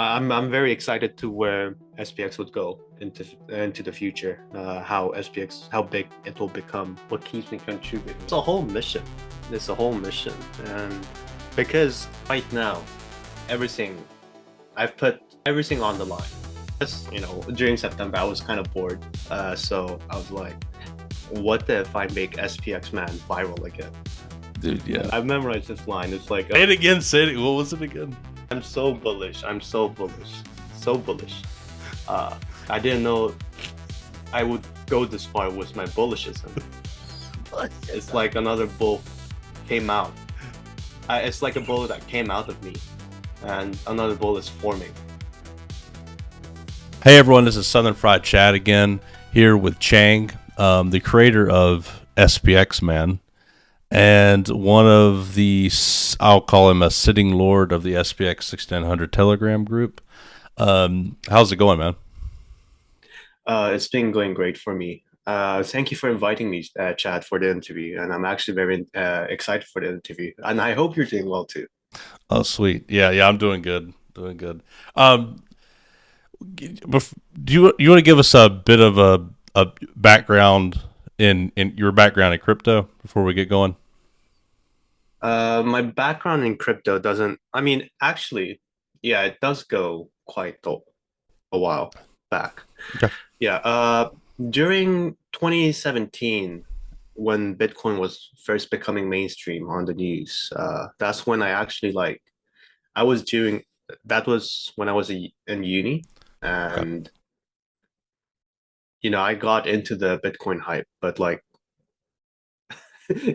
I'm very excited to where SPX would go into the future. How SPX, how big it will become, what keeps me contributing. It's a whole mission. It's a whole mission, and because right now, everything I've put everything on the line. Just during September, I was kind of bored, so I was like, "What if I make SPXMan viral again?" Dude, yeah. I've memorized this line. It's like, Say it again. Say it. What was it again? I'm so bullish. I'm so bullish. So bullish. I didn't know I would go this far with my bullishism. It's like another bull came out. It's like a bull that came out of me, and another bull is forming. Hey everyone, this is Southern Fried Chat again, here with Chang, the creator of SPXMan, and one of the, I'll call him a sitting lord of the SPX6900 Telegram group. How's it going, man? It's been going great for me. Thank you for inviting me, Chad, for the interview, and I'm actually very excited for the interview, and I hope you're doing well too. Oh, sweet. Yeah, I'm doing good. Doing good. Um, do you want to give us a bit of a background in your background in crypto before we get going? My background in crypto doesn't, I mean, actually, yeah, it does go quite a while back. Okay. Yeah, during 2017, when Bitcoin was first becoming mainstream on the news, that's when I actually I was doing, that was when I was in uni, Okay. and I got into the Bitcoin hype, but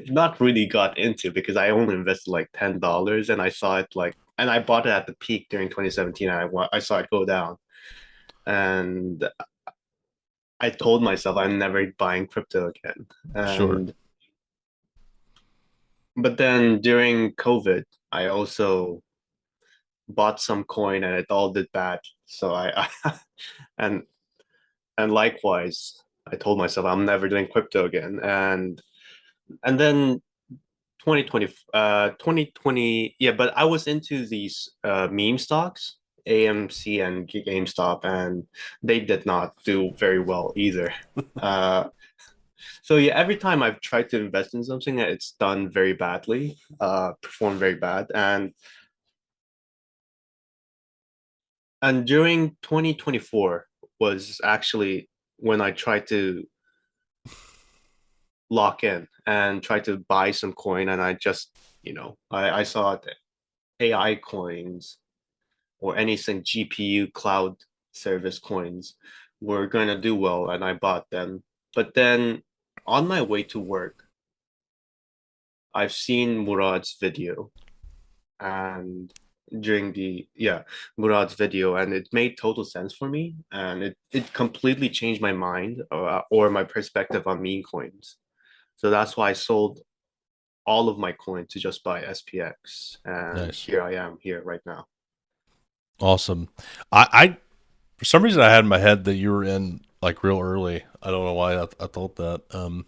not really got into because I only invested like $10 and I saw it and I bought it at the peak during 2017 and I saw it go down. And I told myself I'm never buying crypto again. Sure. And but then during COVID, I also bought some coin and it all did bad. So I and and likewise, I told myself I'm never doing crypto again. And then 2020, yeah, but I was into these meme stocks, AMC and GameStop, and they did not do very well either. uh so yeah, every time I've tried to invest in something, it's done very badly, performed very bad. And during 2024 was actually when I tried to lock in and try to buy some coin, and I just I saw the AI coins or anything GPU cloud service coins were going to do well, and I bought them. But then on my way to work, I've seen Murad's video, and during the yeah Murad's video, and it made total sense for me, and it completely changed my mind, or my perspective on meme coins. So that's why I sold all of my coin to just buy SPX, and Nice. here I am here right now. Awesome. I for some reason I had in my head that you were in like real early. I don't know why I thought that. But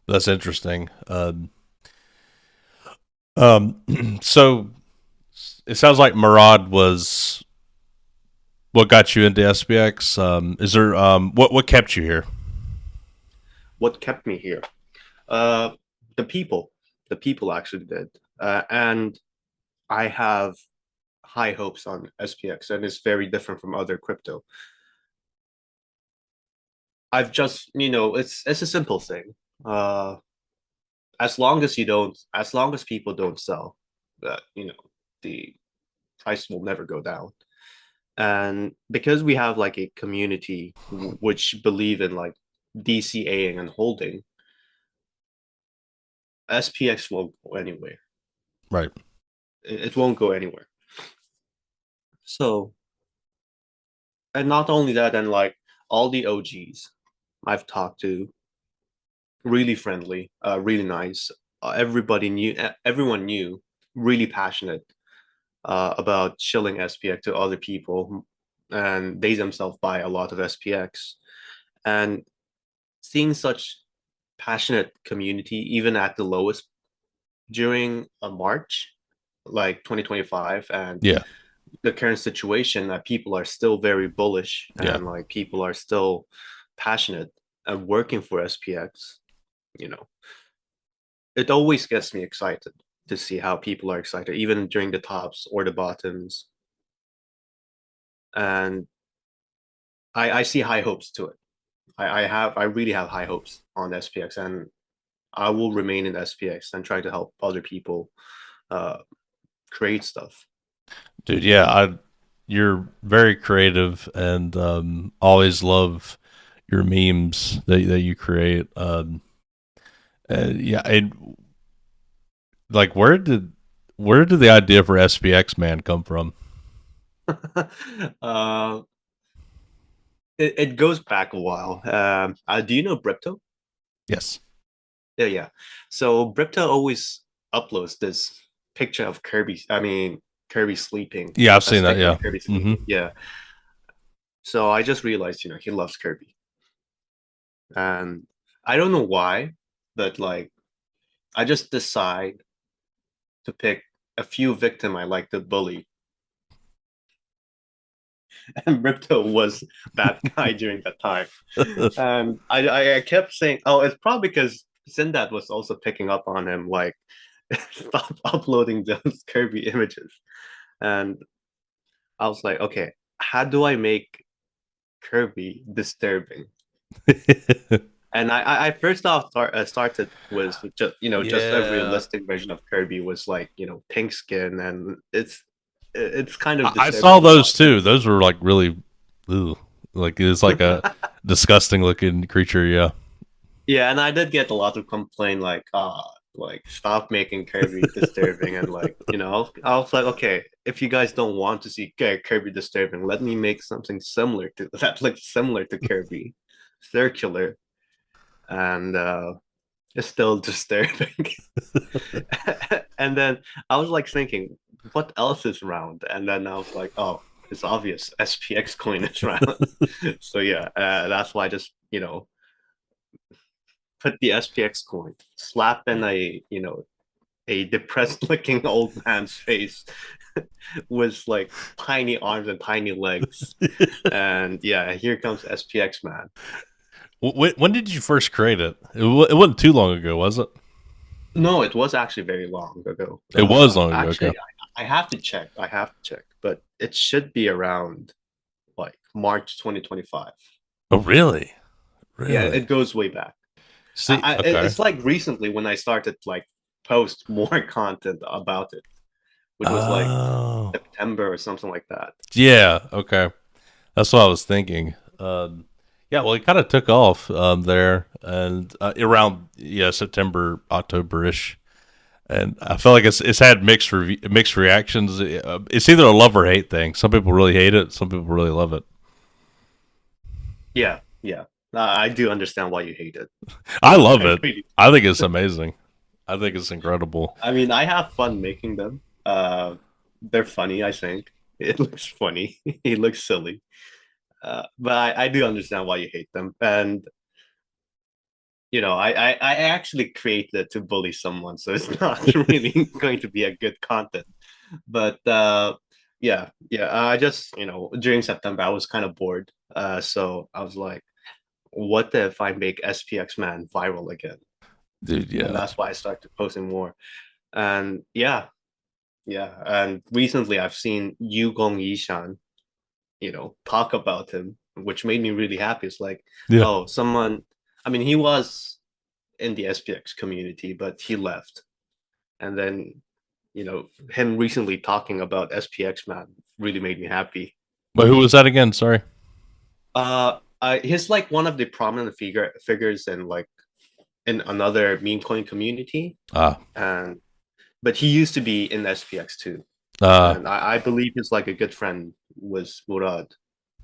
that's interesting. So it sounds like Murad was what got you into SPX. Is there what kept you here? What kept me here? Uh, the people, the people actually did, and I have high hopes on SPX, and it's very different from other crypto. I've just, it's a simple thing. Uh, as long as people don't sell, that the price will never go down. And because we have like a community which believe in like DCAing and holding, SPX won't go anywhere. Right. It won't go anywhere. So, and not only that, and like all the OGs I've talked to, really friendly, really nice. Everyone knew, really passionate about shilling SPX to other people, and they themselves buy a lot of SPX. And seeing such passionate community, even at the lowest during a March, like 2025, and Yeah. the current situation that people are still very bullish Yeah. and like people are still passionate and working for SPX, you know, it always gets me excited to see how people are excited, even during the tops or the bottoms. And I see high hopes to it. I really have high hopes on SPX, and I will remain in SPX and try to help other people uh, create stuff. Dude, yeah, you're very creative and always love your memes that you create. Yeah, and like where did the idea for SPX Man come from? uh, it goes back a while. Do you know Bripto? Yes. Yeah, yeah. So Bripto always uploads this picture of Kirby. I mean, Kirby sleeping, Yeah, I've a seen that. sticker Yeah. of Kirby Hmm. sleeping. Yeah. So I just realized, he loves Kirby, and I don't know why, but like I just decide to pick a few victim I like to bully, and Bripto was that guy during that time. And I kept saying, oh, it's probably because Sindat was also picking up on him, like stop uploading those Kirby images. And I was like, okay, how do I make Kirby disturbing? And I first off started was just just a Yeah. realistic version of Kirby was like pink skin, and it's kind of I saw disturbing to those watch. too. Those were like really, ugh. Like it's like a disgusting looking creature. Yeah. Yeah, and I did get a lot of complaint like like stop making Kirby disturbing, and like I was like, okay, if you guys don't want to see Kirby disturbing, let me make something similar to that looks similar to Kirby, circular, and it's still disturbing. And then I was like thinking, what else is round? And then I was like, oh, it's obvious, SPX coin is round. So yeah, that's why I just put the SPX coin, slap in a depressed looking old man's face with like tiny arms and tiny legs. And yeah, here comes SPX man. When did you first create it? It wasn't too long ago, was it? No, it was actually very long ago. It was long ago. Okay. Actually, I have to check. I have to check, but it should be around like March 2025. Oh, really? Yeah, Really? it goes way back. See, okay. It's like recently when I started like post more content about it, which was like Oh, September or something like that. yeah. Okay, that's what I was thinking. Yeah, well, it kind of took off there, and around September, October ish, and I feel like it's had mixed reactions. It's either a love or hate thing. Some people really hate it. Some people really love it. Yeah, yeah. I do understand why you hate it. I love I it. really. I think it's amazing. I think it's incredible. I mean, I have fun making them. They're funny, I think. It looks funny. It looks silly. But I do understand why you hate them. And I actually created it to bully someone, so it's not really going to be a good content. But yeah, yeah. I just during September I was kind of bored. So I was like, what if I make SPX Man viral again? Dude, And yeah. that's why I started posting more. And yeah, yeah. And recently I've seen Yu Gong Yishan, talk about him, which made me really happy. It's like, Yeah. oh, someone, I mean, he was in the SPX community, but he left. And then, him recently talking about SPX Man really made me happy. But who was that again? Sorry. He's like one of the prominent figures in like in another meme coin community, Ah. and but he used to be in SPX too, Uh, and I believe he's like a good friend with Murad,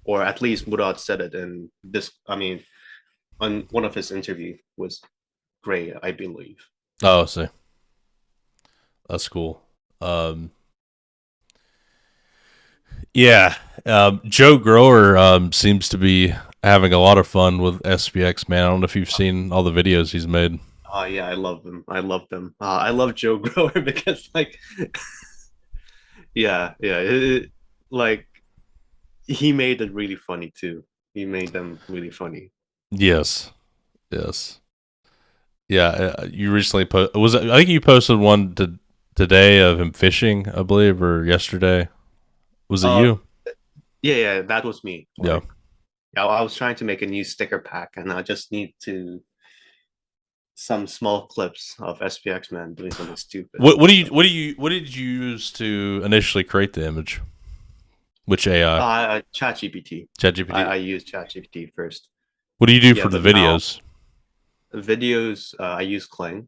or at least Murad said it in this. I mean, on one of his interview was Gray, I believe. oh, see. That's cool. Um, yeah. Joe Grower seems to be having a lot of fun with SPX, man. I don't know if you've seen all the videos he's made. Oh yeah, I love them. I love them. I love Joe Grower because like, yeah, yeah. like he made it really funny too. He made them really funny. Yes. Yes. Yeah. You recently was it, I think you posted one today of him fishing, I believe, or yesterday. Was it Uh, you? yeah, yeah, that was me. Yeah. Like, I was trying to make a new sticker pack, and I just need to some small clips of SPXMan doing something stupid. So, What did you use to initially create the image? Which AI? ChatGPT. ChatGPT. I use ChatGPT first. What do you do Yeah, for the but now videos? videos, I use Kling.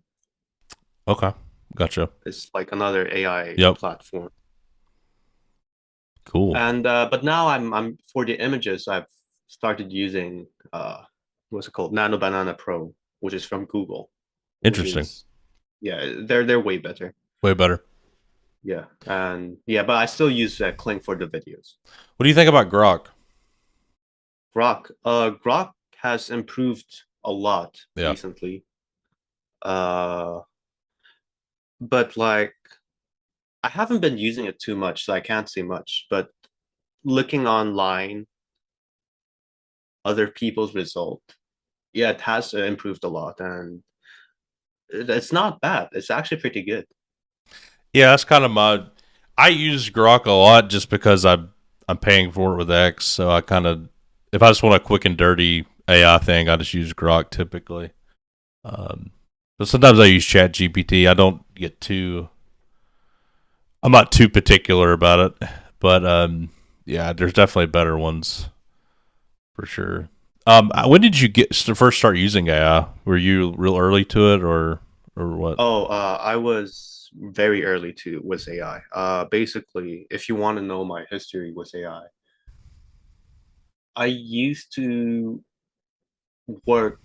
Okay. Gotcha. It's like another AI Yep. platform. Cool. And but now I'm for the images I've started using what's it called? Nano Banana Pro, which is from Google, which Interesting. is yeah, they're way better. Way better. Yeah. And yeah, but I still use Kling for the videos. What do you think about Grok? Grok has improved a lot Yeah. recently. Uh but like I haven't been using it too much, so I can't say much. But looking online, other people's result, yeah, it has improved a lot, and it's not bad. It's actually pretty good. Yeah, that's kind of my. I use Grok a lot just because I'm paying for it with X, so I kind of if I just want a quick and dirty AI thing, I just use Grok typically. Um, but sometimes I use ChatGPT. I don't get too. I'm not too particular about it, but yeah, there's definitely better ones for sure. When did you first start using AI? Were you real early to it, or what? Oh, I was very early to with AI. Basically, if you want to know my history with AI, I used to work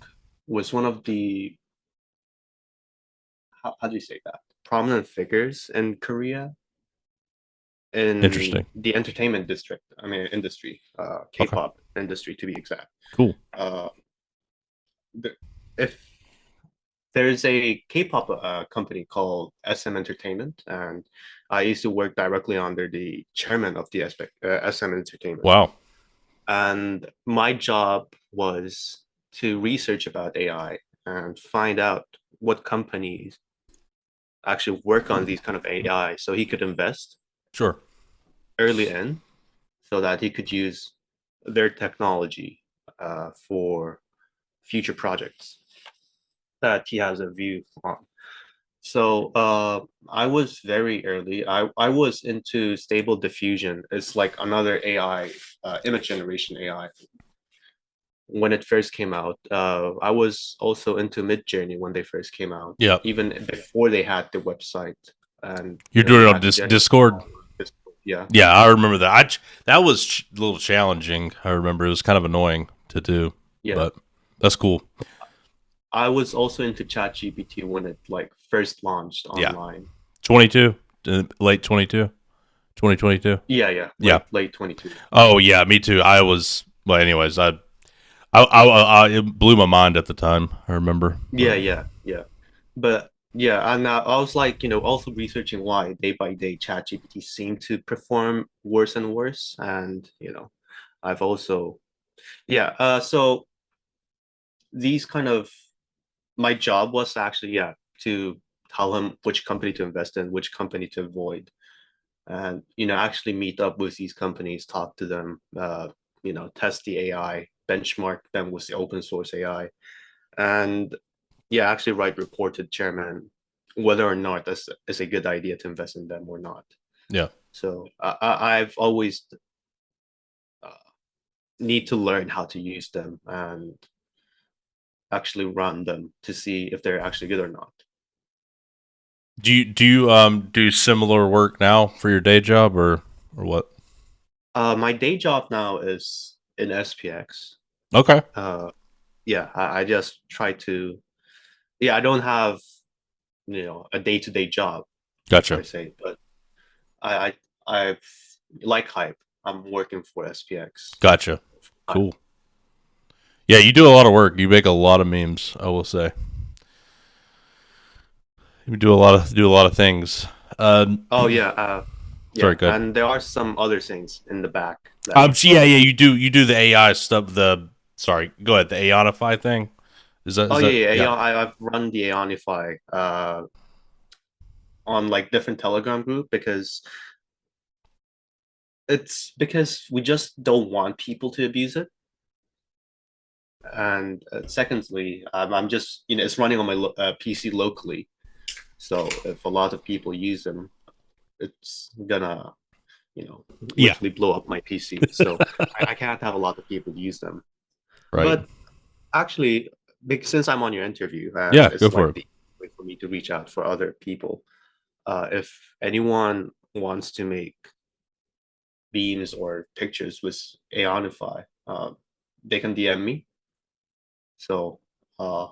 with one of the how do you say that? Prominent figures in Korea in Interesting. the entertainment district. I mean, industry, Okay. K-pop industry to be exact. Cool. Uh, if there's a K-pop company called SM Entertainment, and I used to work directly under the chairman of the SM Entertainment. Wow. And my job was to research about AI and find out what companies actually work on these kind of AI, so he could invest Sure. early in, so that he could use their technology for future projects that he has a view on. So I was very early. I was into stable diffusion. It's like another AI, image generation AI. When it first came out, I was also into Midjourney when they first came out, Yep. even before they had the website, and You're they doing it on had to generate. Discord. Yeah, Yeah, I remember that. That was a little challenging. I remember it was kind of annoying to do, yeah. but that's cool. I was also into ChatGPT when it like first launched Yeah, online. 22, late 22, 2022. Yeah, yeah, Yeah. late 22. Oh yeah, me too. I was. Well, anyways, it blew my mind at the time. I remember. Yeah, yeah, yeah. But yeah, and I was like, also researching why day by day ChatGPT seemed to perform worse and worse. And, I've also, yeah, so these kind of, my job was actually, yeah, to tell him which company to invest in, which company to avoid, and, actually meet up with these companies, talk to them, test the AI, benchmark them with the open source AI. And yeah, actually write report to the chairman whether or not this is a good idea to invest in them or not. Yeah. So I've always uh, need to learn how to use them and actually run them to see if they're actually good or not. Do you do similar work now for your day job or what? My day job now is in SPX. Okay. Uh, yeah, I just try to. Yeah, I don't have a day-to-day job Gotcha. per se, but I I've like hype. I'm working for SPX. Gotcha. Cool. Yeah, you do a lot of work. You make a lot of memes. I will say you do a lot of things. Oh yeah, Sorry, Yeah, good. and there are some other things in the back that Yeah, yeah. You do the AI stuff. Sorry, go ahead. The Aonify thing. Is oh that yeah, yeah, yeah? I've run the Aonify on like different Telegram group because we just don't want people to abuse it. And secondly, I'm just it's running on my PC locally, so if a lot of people use them, it's gonna Yeah. literally blow up my PC. So I can't have a lot of people use them. Right. But actually, since I'm on your interview Yeah. and Go it's for like it. the way for me to reach out for other people, if anyone wants to make beams or pictures with Aonify, they can DM me. So uh,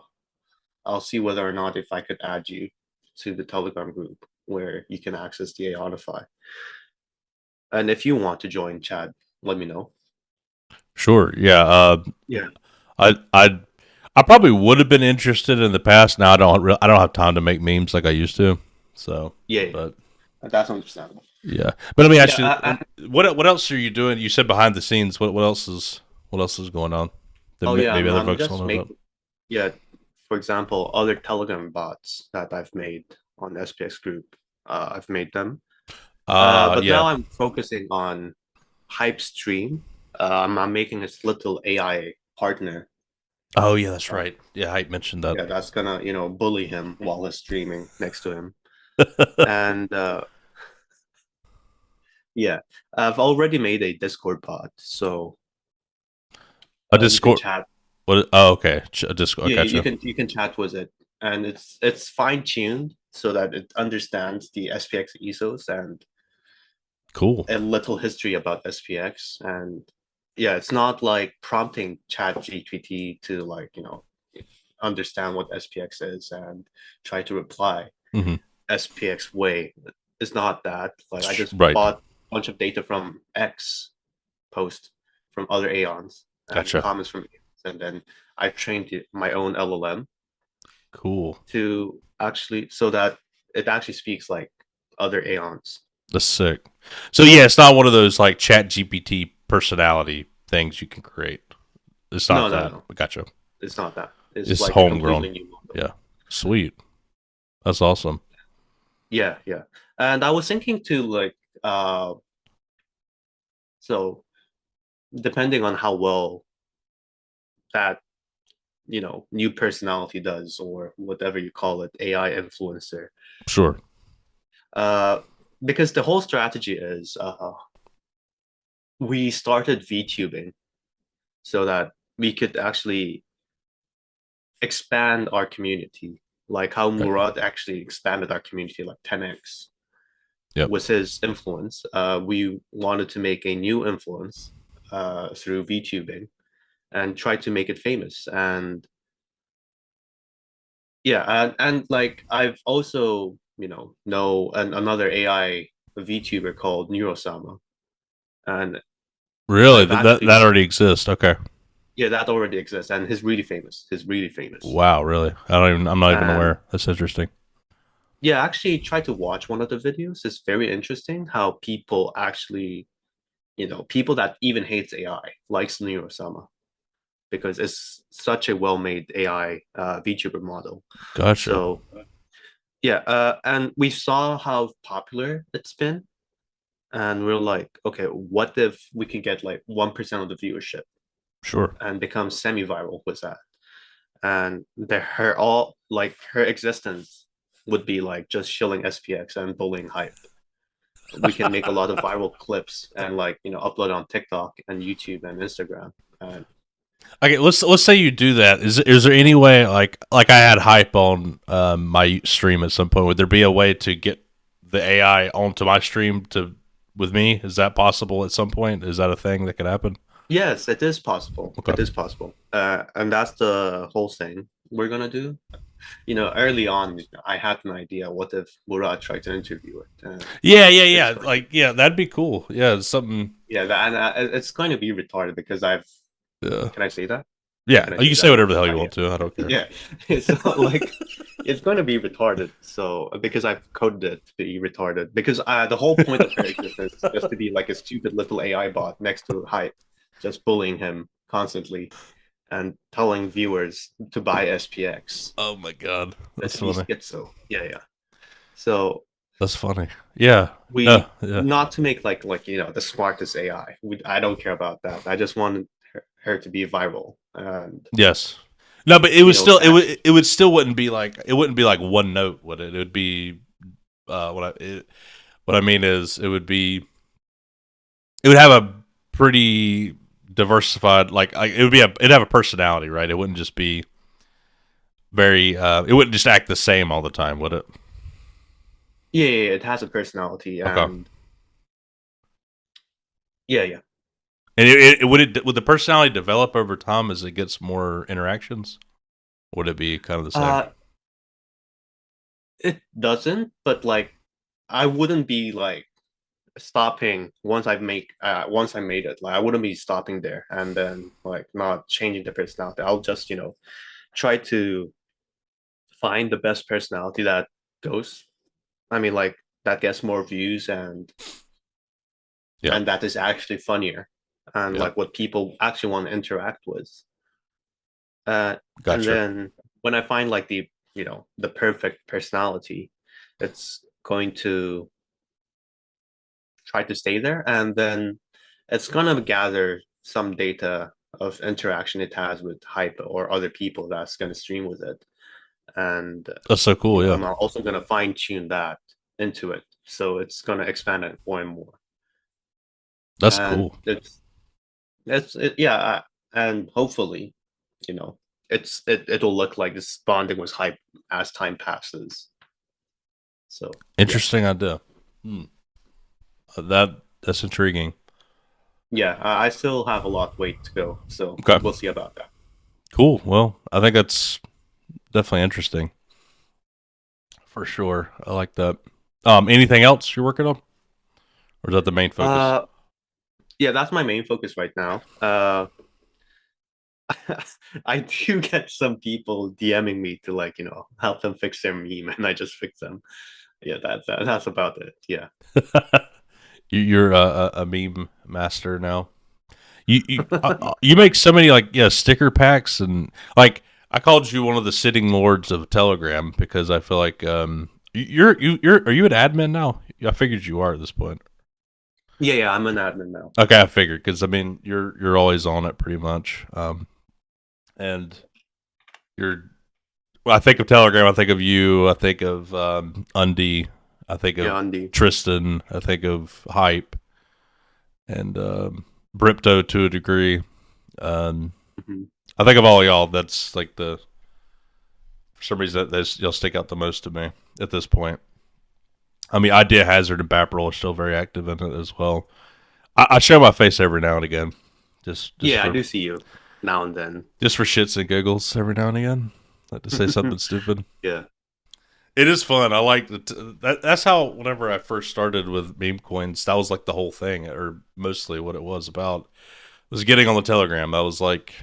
I'll see whether or not if I could add you to the Telegram group where you can access the Aonify. And if you want to join Chad, let me know. Sure. Yeah. Yeah. I I I probably would have been interested in the past. Now I don't have time to make memes like I used to. So, Yeah, yeah. but That's understandable. yeah. But let me Yeah, ask you, what else are you doing? You said behind the scenes. What else is going on that oh yeah, maybe other I'm folks don't just know about? making yeah, for example, other Telegram bots that I've made on the SPX group. I've made them. But Yeah. now I'm focusing on Hype Stream. I'm making this little AI partner. Oh yeah, that's Uh, right. Yeah, I mentioned that. yeah, that's gonna, bully him while he's streaming next to him. And yeah, I've already made a Discord bot, so A you can Discord. chat. What? Oh, okay. A Discord. Yeah, you Gotcha. can chat with it, and it's fine tuned so that it understands the SPX ethos and Cool. a little history about SPX. And yeah, it's not like prompting ChatGPT to like understand what SPX is and try to reply Hmm. SPX way. It's not that. Like I just Right. bought a bunch of data from X post from other aeons and Gotcha. comments from aeons, and then I trained my own LLM Cool. to actually so that it actually speaks like other aeons. That's sick. So yeah, it's not one of those like Chat GPT personality things you can create. It's not No, no, that. no. Gotcha. It's not that. It's It's like a homegrown. completely new model. Yeah. Sweet. That's awesome. Yeah, yeah. And I was thinking to like so depending on how well that new personality does or whatever you call it, AI influencer. Sure. Uh because the whole strategy is we started VTubing so that we could actually expand our community, like how Right. Murad actually expanded our community like 10x Yep. with his influence. We wanted to make a new influence through VTubing and try to make it famous. And yeah, and like I've also, know another AI VTuber called Neurosama. And Really? I've That actually, already exists. Okay. yeah, that already exists. And he's really famous. He's really famous. Wow. Really? I'm not even And aware. That's interesting. yeah, actually try to watch one of the videos. It's very interesting how people actually, people that even hates AI likes Neurosama because it's such a well-made AI VTuber model. Gotcha. So yeah, and we saw how popular it's been, and we're like, okay, what if we can get like 1% of the viewership Sure. and become semi-viral with that? And her existence would be like just shilling SPX and bullying hype. We can make a lot of viral clips and like upload on TikTok and YouTube and Instagram. And Okay, let's say you do that. Is there any way like I had hype on my stream at some point? Would there be a way to get the AI onto my stream to with me? Is that possible at some point? Is that a thing that could happen? yes, it is possible. Okay. It is possible. And that's the whole thing we're gonna do. Early on, I had an idea. What if Murad tried to interview it? And Yeah, yeah, it's yeah. going to, Like yeah, that'd be cool. Yeah, it's something. yeah, and it's going to be retarded because Yeah. can I say that? Yeah, Can I you say can say that? whatever the hell you Yeah. want to. I don't care. Yeah. So like it's going to be retarded. So because I've coded it to be retarded, because the whole point of her existence is just to be like a stupid little AI bot next to Hype, just bullying him constantly and telling viewers to buy SPX, Oh my god, that's to be funny. schizo. Yeah, yeah. So That's funny. Yeah. No. we Yeah. not to make like the smartest AI. I don't care about that. I just want her to be viral and Yes. No, but it was still catch. it would still wouldn't be like one note, would it? It would be what I mean is it would have a pretty diversified like it'd have a personality, right? It wouldn't just be very it wouldn't just act the same all the time, would it? Yeah, yeah, yeah, it has a personality Okay. and yeah, yeah. And would the personality develop over time as it gets more interactions? Would it be kind of the same? Uh, it doesn't, but like I wouldn't be like stopping once I made it. Like I wouldn't be stopping there and then like not changing the personality. I'll just, try to find the best personality that goes. I mean like that gets more views Yeah. and that is actually funnier and Yeah. like what people actually want to interact with. And Gotcha. then when I find like the perfect personality, it's going to try to stay there, and then it's gonna gather some data of interaction it has with hype or other people that's gonna stream with it, and That's so cool. Yeah. I'm also gonna fine tune that into it, so it's gonna expand it more and more, That's and cool. yeah, and hopefully, you know, it'll look like this bonding was hype as time passes. So yeah, Interesting idea. Hmm. That's intriguing. yeah, I still have a lot way to go, so Okay. we'll see about that. Cool. Well, I think that's definitely interesting for sure. I like that. Anything else you're working on, or is that the main focus? Uh, yeah, that's my main focus right now. I do get some people DMing me to like help them fix their meme, and I just fix them. Yeah, that's about it. Yeah. You're a meme master now. You make so many like sticker packs and like I called you one of the sitting lords of Telegram because I feel like you're are you an admin now? I figured you are at this point. Yeah, yeah, I'm an admin now. Okay, I figured because I mean you're always on it pretty much. And you're when I think of Telegram, I think of you. I think of Undie. I think Yeah, of Andy. Tristan. I think of Hype and Bripto to a degree. Um, Mhm. I think of all y'all. That's like the for some reason y'all stick out the most to me at this point. I mean, Idea Hazard and Baprol are still very active in it as well. I show my face every now and again, just Yeah, I for do see you now and then. shits and giggles every now and again. Like to say something stupid. Yeah. It is fun. I like that's how whenever I first started with meme coins, that was like the whole thing, or mostly what it was about. Was getting on the Telegram. That was like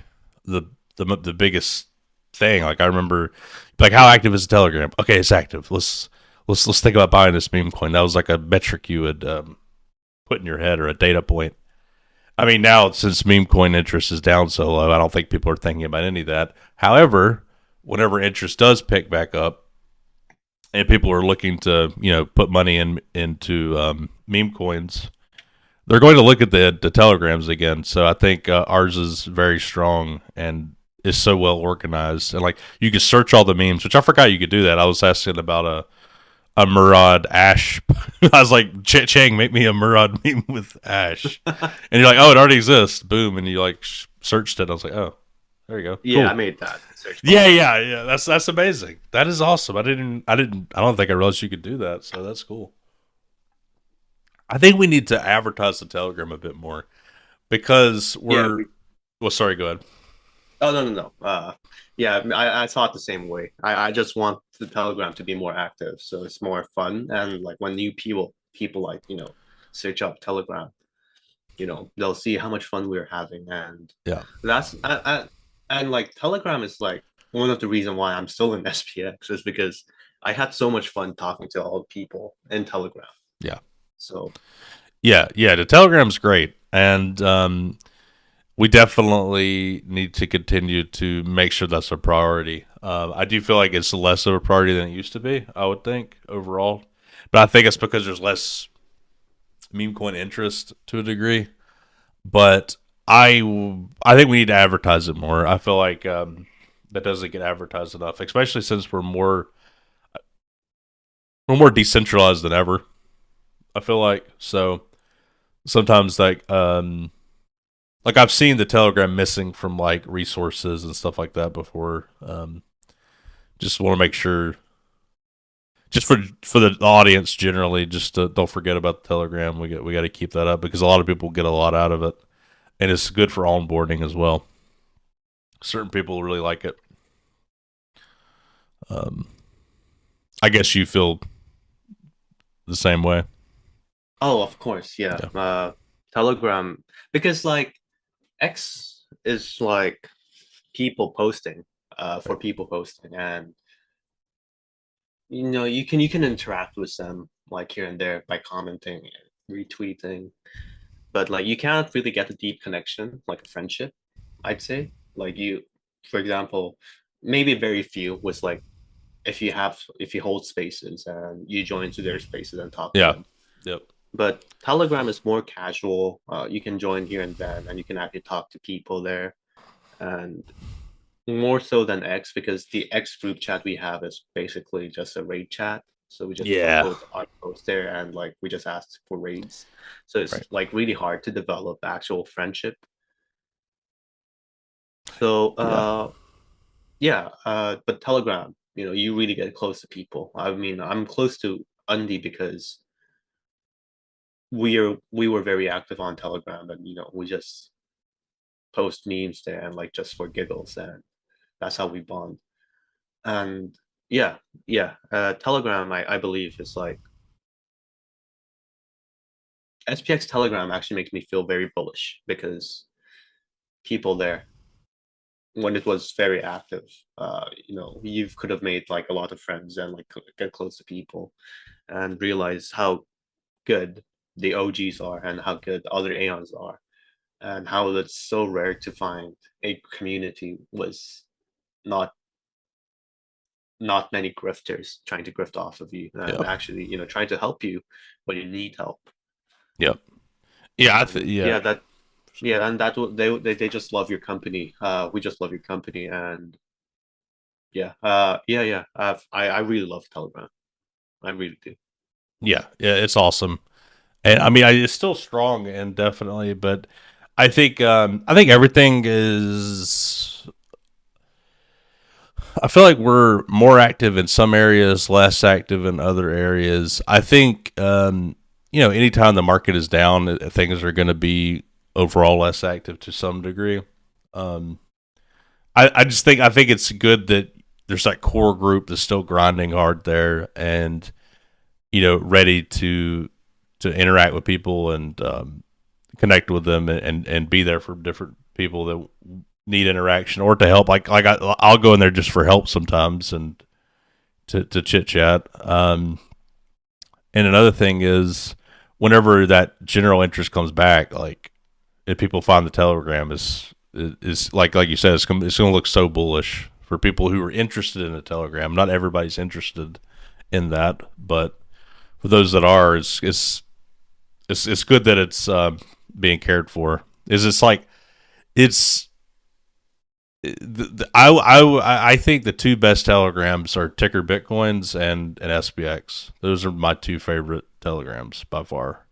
the the biggest thing. Like I remember, like how active is the Telegram? Okay, it's active. Let's think about buying this meme coin. That was like a metric you would put in your head or a data point. I mean, now since meme coin interest is down so low, I don't think people are thinking about any of that. However, whenever interest does pick back up, and people are looking to put money into meme coins, they're going to look at the telegrams again. So I think ours is very strong and is so well organized, and like you can search all the memes, which I forgot you could do that. I was asking about a Murad Ash. I was like, Chang, make me a Murad meme with Ash, and you're like, oh, it already exists. Boom, and you like searched it. I was like, oh, there you go, Yeah, I cool. made that search Yeah, bar. yeah, yeah. That's amazing. That is awesome. I don't think I realized you could do that. So that's cool. I think we need to advertise the Telegram a bit more because Yeah. we're. Well, sorry. Go ahead. Oh, no, no, no. Yeah, I saw it the same way. I just want the Telegram to be more active, so it's more fun. And like when new people like search up Telegram, they'll see how much fun we're having, and Yeah. that's And like Telegram is like one of the reasons why I'm still in SPX is because I had so much fun talking to all the people in Telegram. Yeah. So Yeah. The Telegram's great, and we definitely need to continue to make sure that's a priority. I do feel like it's less of a priority than it used to be. I would think overall, but I think it's because there's less meme coin interest to a degree. But I think we need to advertise it more. I feel like that doesn't get advertised enough, especially since we're more decentralized than ever. I feel like so sometimes like I've seen the Telegram missing from like resources and stuff like that before. Just want to make sure, just for the audience generally, just don't forget about the Telegram. We got to keep that up because a lot of people get a lot out of it, and it's good for onboarding as well. Certain people really like it. Um, I guess you feel the same way. oh, of course, yeah. Yeah. Telegram because like X is like people posting for Right. people posting and you can interact with them like here and there by commenting and retweeting, but like you can't really get a deep connection like a friendship, I'd say. Like you, for example, maybe very few was like if you hold spaces and you join to their spaces and talk to Yeah. them. Yep. But Telegram is more casual. You can join here and then, and you can actually talk to people there. And more so than X, because the X group chat we have is basically just a raid chat. So we just Yeah. upload our post there and like we just ask for raids. So it's Right. like really hard to develop actual friendship. So Yeah. yeah, but Telegram, you really get close to people. I mean, I'm close to Undy because we were very active on Telegram and we just post memes there and like just for giggles, and that's how we bond. And yeah, yeah, Telegram I believe is like SPX Telegram actually makes me feel very bullish because people there when it was very active, you could have made like a lot of friends and like get close to people and realize how good the OGs are and how good other Aeons are and how it's so rare to find a community with not not many grifters trying to grift off of you and Yeah. actually trying to help you when you need help. Yep. Yeah. And Yeah. yeah, that yeah, and they just love your company. We just love your company, and yeah, yeah. I really love Telegram. I really do. Yeah. Yeah. It's awesome. And I mean, it's still strong and definitely, but I think everything is. I feel like we're more active in some areas, less active in other areas. I think anytime the market is down, things are going to be overall less active to some degree. Um, I think it's good that there's that core group that's still grinding hard there and ready to interact with people and connect with them and be there for different people that need interaction or to help. I'll go in there just for help sometimes and to chit chat. And another thing is whenever that general interest comes back, like if people find the Telegram is like you said, it's gonna look so bullish for people who are interested in the Telegram. Not everybody's interested in that, but for those that are, it's good that it's being cared for. Is it's like it's I think the two best telegrams are ticker bitcoins and SPX. Those are my two favorite telegrams by far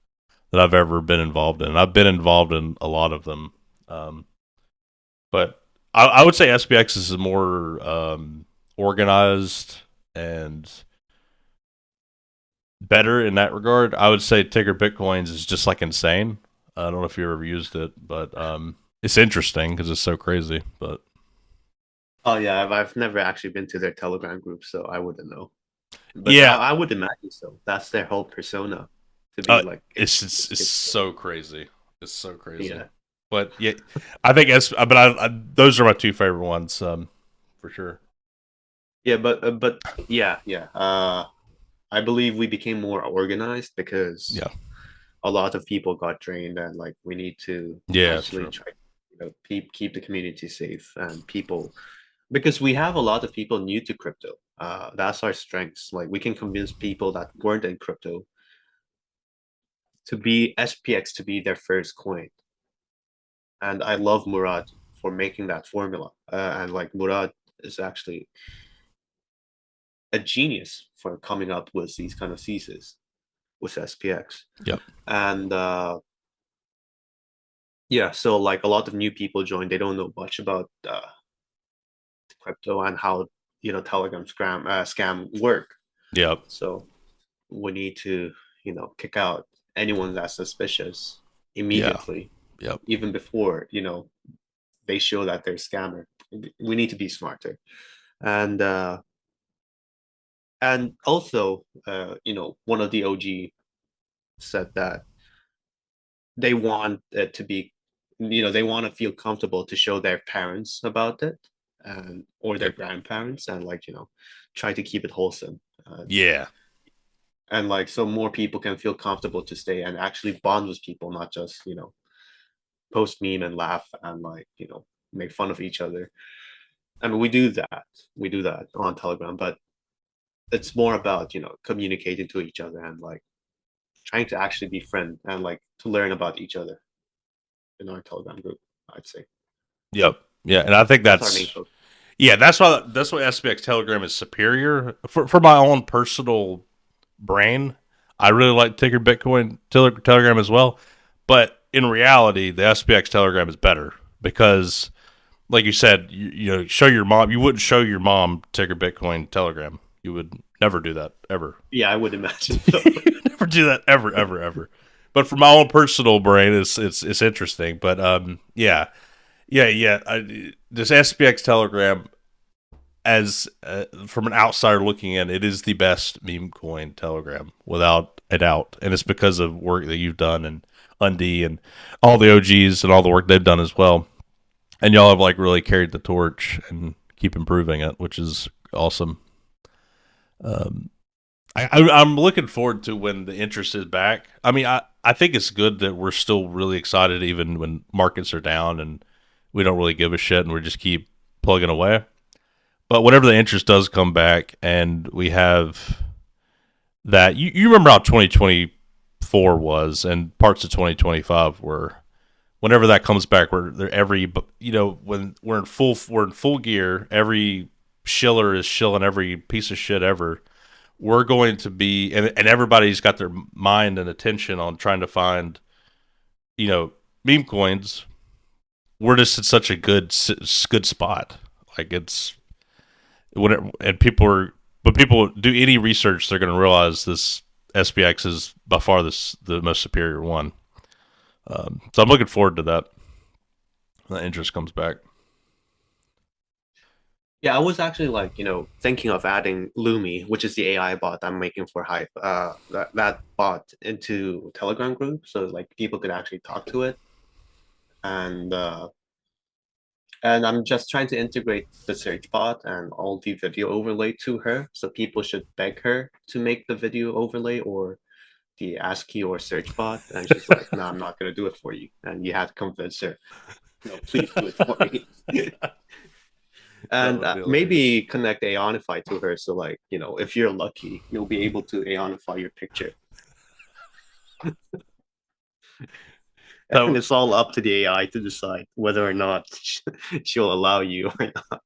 that I've ever been involved in. I've been involved in a lot of them, um, but I would say SPX is more organized and better in that regard. I would say ticker bitcoins is just like insane. I don't know if you ever used it, but it's interesting because it's so crazy. But Oh yeah, I've never actually been to their Telegram group, so I wouldn't know. But yeah, I would imagine so. That's their whole persona to be like it's it's so crazy. It's so crazy. yeah. But yeah, I think but those are my two favorite ones, for sure. Yeah, but yeah, yeah. I believe we became more organized because Yeah, a lot of people got drained, and like we need to yeah, it's actually true. try, keep the community safe and people, because we have a lot of people new to crypto. That's our strengths. Like we can convince people that weren't in crypto to be SPX to be their first coin. And I love Murad for making that formula. And like Murad is actually a genius for coming up with these kind of theses with SPX. Yep. And yeah, so like a lot of new people join. They don't know much about crypto and how Telegram scam work. Yep. So we need to kick out anyone that's suspicious Yeah. immediately, Yep. even before they show that they're scammer. We need to be smarter, and also one of the OG said that they want it to be, they want to feel comfortable to show their parents about it, and or their Yep. grandparents, and like try to keep it wholesome, Yeah. and like so more people can feel comfortable to stay and actually bond with people, not just post meme and laugh and like make fun of each other. I mean, we do that on Telegram, but it's more about communicating to each other and like trying to actually be friends and like to learn about each other in our Telegram group, I'd say. Yep. Yeah, and I think That's our main that's focus. yeah, that's why SPX Telegram is superior for my own personal brain. I really like Ticker Bitcoin Telegram as well, but in reality, the SPX Telegram is better because, like you said, show your mom. You wouldn't show your mom Ticker Bitcoin Telegram. You would never do that ever. Yeah, I would imagine so. Never do that ever, ever, ever. But for my own personal brain, it's interesting. But yeah, yeah, yeah. This SPX Telegram, as from an outsider looking in, it is the best meme coin Telegram without a doubt, and it's because of work that you've done and Undie and all the OGs and all the work they've done as well. And y'all have like really carried the torch and keep improving it, which is awesome. Um, I'm looking forward to when the interest is back. I mean, I think it's good that we're still really excited even when markets are down and we don't really give a shit and we just keep plugging away. But whenever the interest does come back and we have that, you remember how 2024 was and parts of 2025 were. Whenever that comes back, when we're in full gear, every shiller is shilling every piece of shit ever. We're going to be, and everybody's got their mind and attention on trying to find, you know, meme coins. We're just in such a good spot. Like it's whatever, and people do any research, they're going to realize this SPX is by far the most superior one. So I'm looking forward to that. The interest comes back. Yeah, I was actually like, thinking of adding Lumi, which is the AI bot I'm making for Hype, that bot into Telegram group, so like people could actually talk to it, and I'm just trying to integrate the search bot and all the video overlay to her, so people should beg her to make the video overlay or the ASCII or search bot, and she's like, "No, I'm not gonna do it for you," and you have to convince her, "No, please do it for me." That And would be hilarious. maybe connect Aonify to her. So like, if you're lucky, you'll be able to Aonify your picture. And That it's all up to the AI to decide whether or not she'll allow you or not.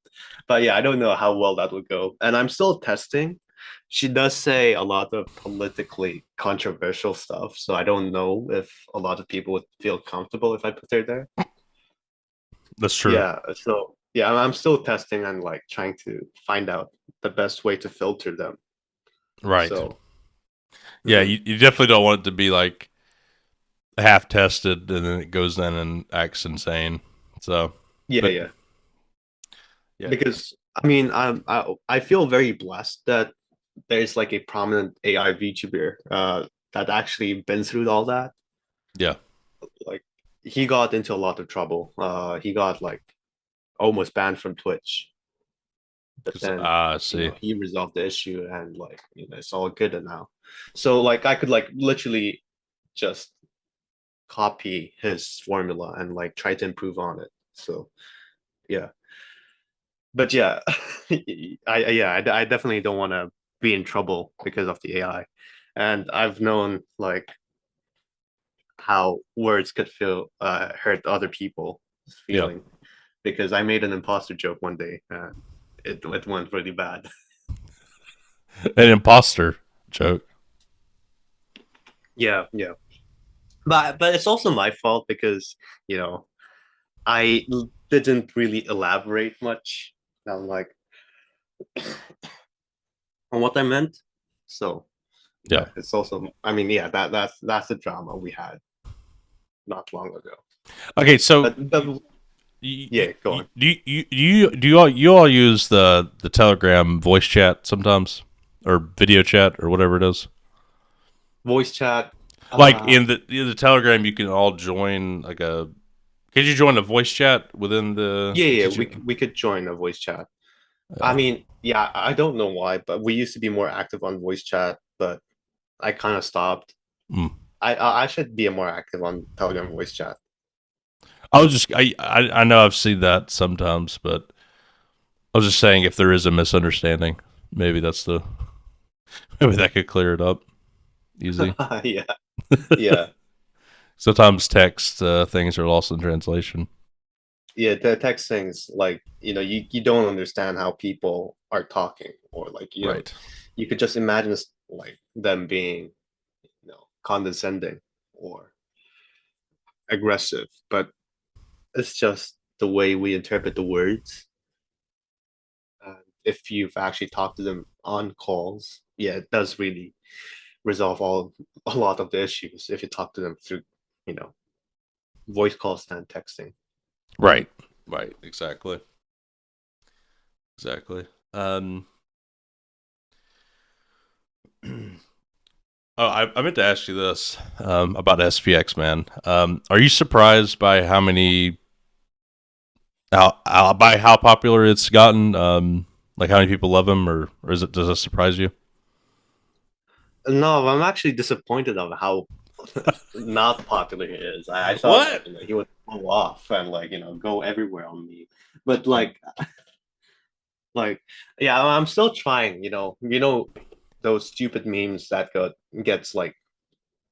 But yeah, I don't know how well that would go. And I'm still testing. She does say a lot of politically controversial stuff. So I don't know if a lot of people would feel comfortable if I put her there. that's true. Yeah. So yeah, I'm still testing and like trying to find out the best way to filter them. Right. So Yeah, mhm. you definitely don't want it to be like half tested and then it goes in and acts insane. So, Yeah, but yeah. yeah, Because I mean, I feel very blessed that there's like a prominent AI VTuber that actually been through all that. yeah, Like, he got into a lot of trouble. He got like almost banned from Twitch, but Because then I see. he resolved the issue and like it's all good now. So like I could like literally just copy his formula and like try to improve on it. So yeah, but yeah, I definitely don't want to be in trouble because of the AI, and I've known like how words could feel hurt other people's Yeah, feeling because I made an imposter joke one day and it went really bad. an imposter joke. Yeah, yeah. But it's also my fault because, you know, didn't really elaborate much on like on what I meant. So Yeah. yeah, it's also I mean, yeah, that's the drama we had not long ago. Okay, so But yeah, go on. you all use the Telegram voice chat sometimes, or video chat, or whatever it is? Voice chat. Like Uh in the Telegram, you can all join like a. Could you join a voice chat within the? yeah, yeah, Did you? we could join a voice chat. I mean, yeah, I don't know why, but we used to be more active on voice chat, but I kind of stopped. Mm. I should be more active on Telegram voice chat. I was just I know I've seen that sometimes, but I was just saying if there is a misunderstanding, maybe that's the maybe that could clear it up easy. Yeah, yeah, Sometimes text things are lost in translation. yeah. The text things like you don't understand how people are talking, or like Right. you could just imagine like them being condescending or aggressive, but it's just the way we interpret the words. If you've actually talked to them on calls, yeah, it does really resolve a lot of the issues if you talk to them through, you know, voice calls and texting. Right. Right. Exactly. Exactly. Oh, I meant to ask you this about SPXMan. Are you surprised by how many by how popular it's gotten? Like how many people love him, or does it surprise you? No, I'm actually disappointed of how not popular he is. I thought like What? he would go off and like go everywhere on me, but like yeah, I'm still trying. Those stupid memes that gets like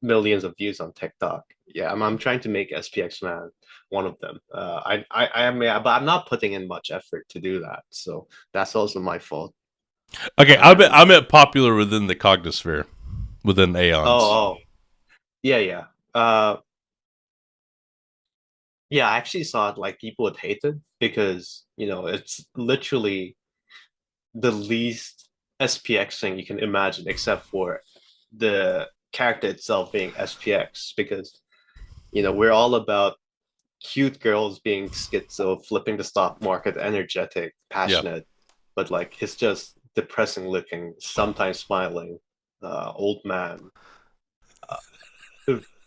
millions of views on TikTok. Yeah, I'm trying to make SPX Man one of them. I am, yeah, but I'm not putting in much effort to do that. So that's also my fault. Okay, And I meant popular within the cognosphere, within aeons. oh, yeah, yeah. Uh, yeah, I actually saw it like people would hate it because it's literally the least SPX thing you can imagine, except for the character itself being SPX, because we're all about cute girls being schizo, flipping the stock market, energetic, Yeah. passionate, but like he's just depressing looking, sometimes smiling, old man. Uh,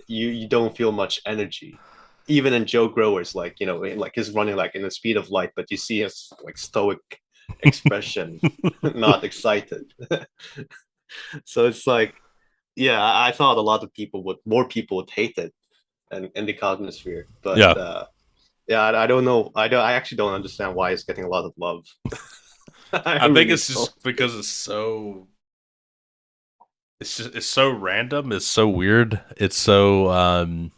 you don't feel much energy. Even in Joe Growers, like like he's running like in the speed of light, but you see his like stoic expression, not excited. So it's like, yeah, I thought a lot of more people would hate it in the cognosphere, but Yeah. yeah, I don't know. I actually don't understand why it's getting a lot of love. I I think really it's don't. just because it's so random. It's so weird. It's a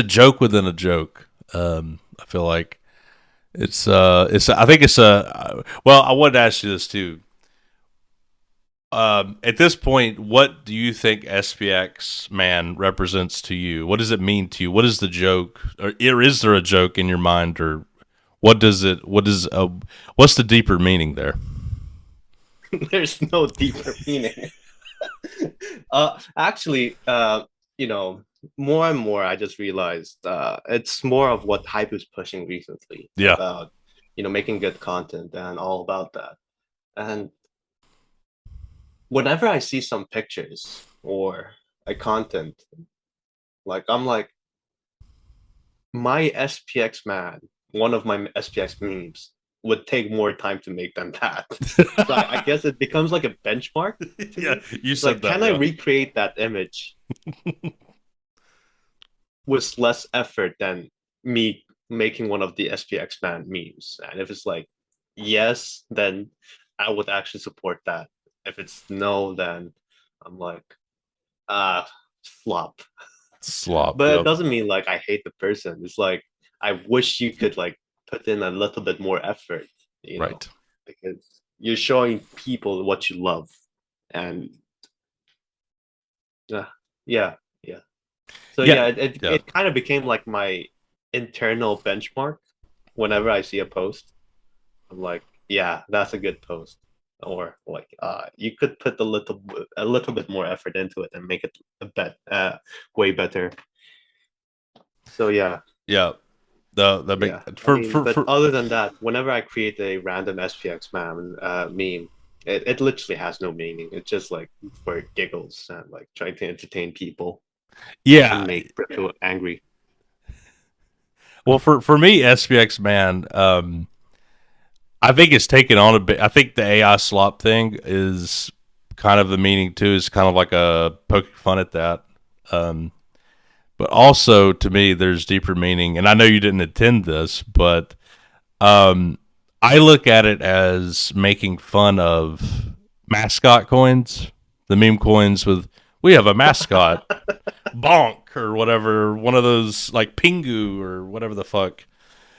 joke within a joke. I feel like it's I think it's a well. I wanted to ask you this too. At this point, what do you think SPX man represents to you? What does it mean to you? What is the joke, or is there a joke in your mind, or what does it? What's the deeper meaning there? There's no deeper meaning. Actually, you know, more and more, I just realized it's more of what hype is pushing recently Yeah, about, making good content and all about that. And whenever I see some pictures or a content, like I'm like, my SPX man, one of my SPX memes would take more time to make than that. So I guess it becomes like a benchmark to Yeah, me. you It's like, said that. can I Yeah, recreate that image with less effort than me making one of the SPX man memes? And if it's like yes, then I would actually support that. If it's no, then I'm like, flop. slop. But it Yep. doesn't mean like I hate the person. It's like I wish you could like put in a little bit more effort, Right. because you're showing people what you love. And uh, yeah, yeah. So Yeah. yeah, it Yeah. kind of became like my internal benchmark. Whenever I see a post, I'm like, yeah, that's a good post. Or like, you could put a little bit more effort into it and make it way better. So yeah, Yeah. The big yeah. I mean, but for other than that, whenever I create a random SPX meme, it literally has no meaning. It's just like for giggles and like trying to entertain people and yeah. make people angry. Well, for me, SPX man, I think it's taken on a bit. I think the AI slop thing is kind of the meaning too. Is kind of like a poking fun at that. Um, but also to me, there's deeper meaning. And I know you didn't intend this, but um, I look at it as making fun of mascot coins, the meme coins with we have a mascot, bonk or whatever, one of those like Pingu or whatever the fuck.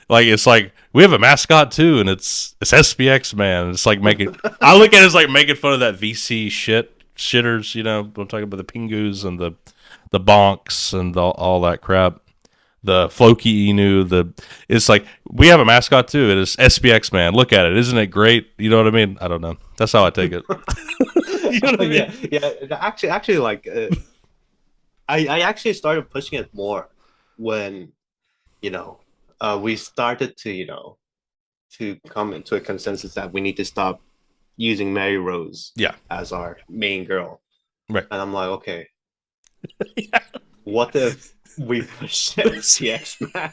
Like it's like we have a mascot too, and it's SPX man. It's like making I look at it as like making fun of that VC shitters. You know, I'm talking about the Pingus and the bonks and all that crap. The Floki Inu, it's like we have a mascot too. It is SPX man. Look at it, isn't it great? You know what I mean? I don't know. That's how I take it. You know what I Yeah, mean? yeah. Actually, like I actually started pushing it more when you know we started to to come into a consensus that we need to stop using Mary Rose Yeah. as our main girl. Right. And I'm like, okay, what if we push the SPX man,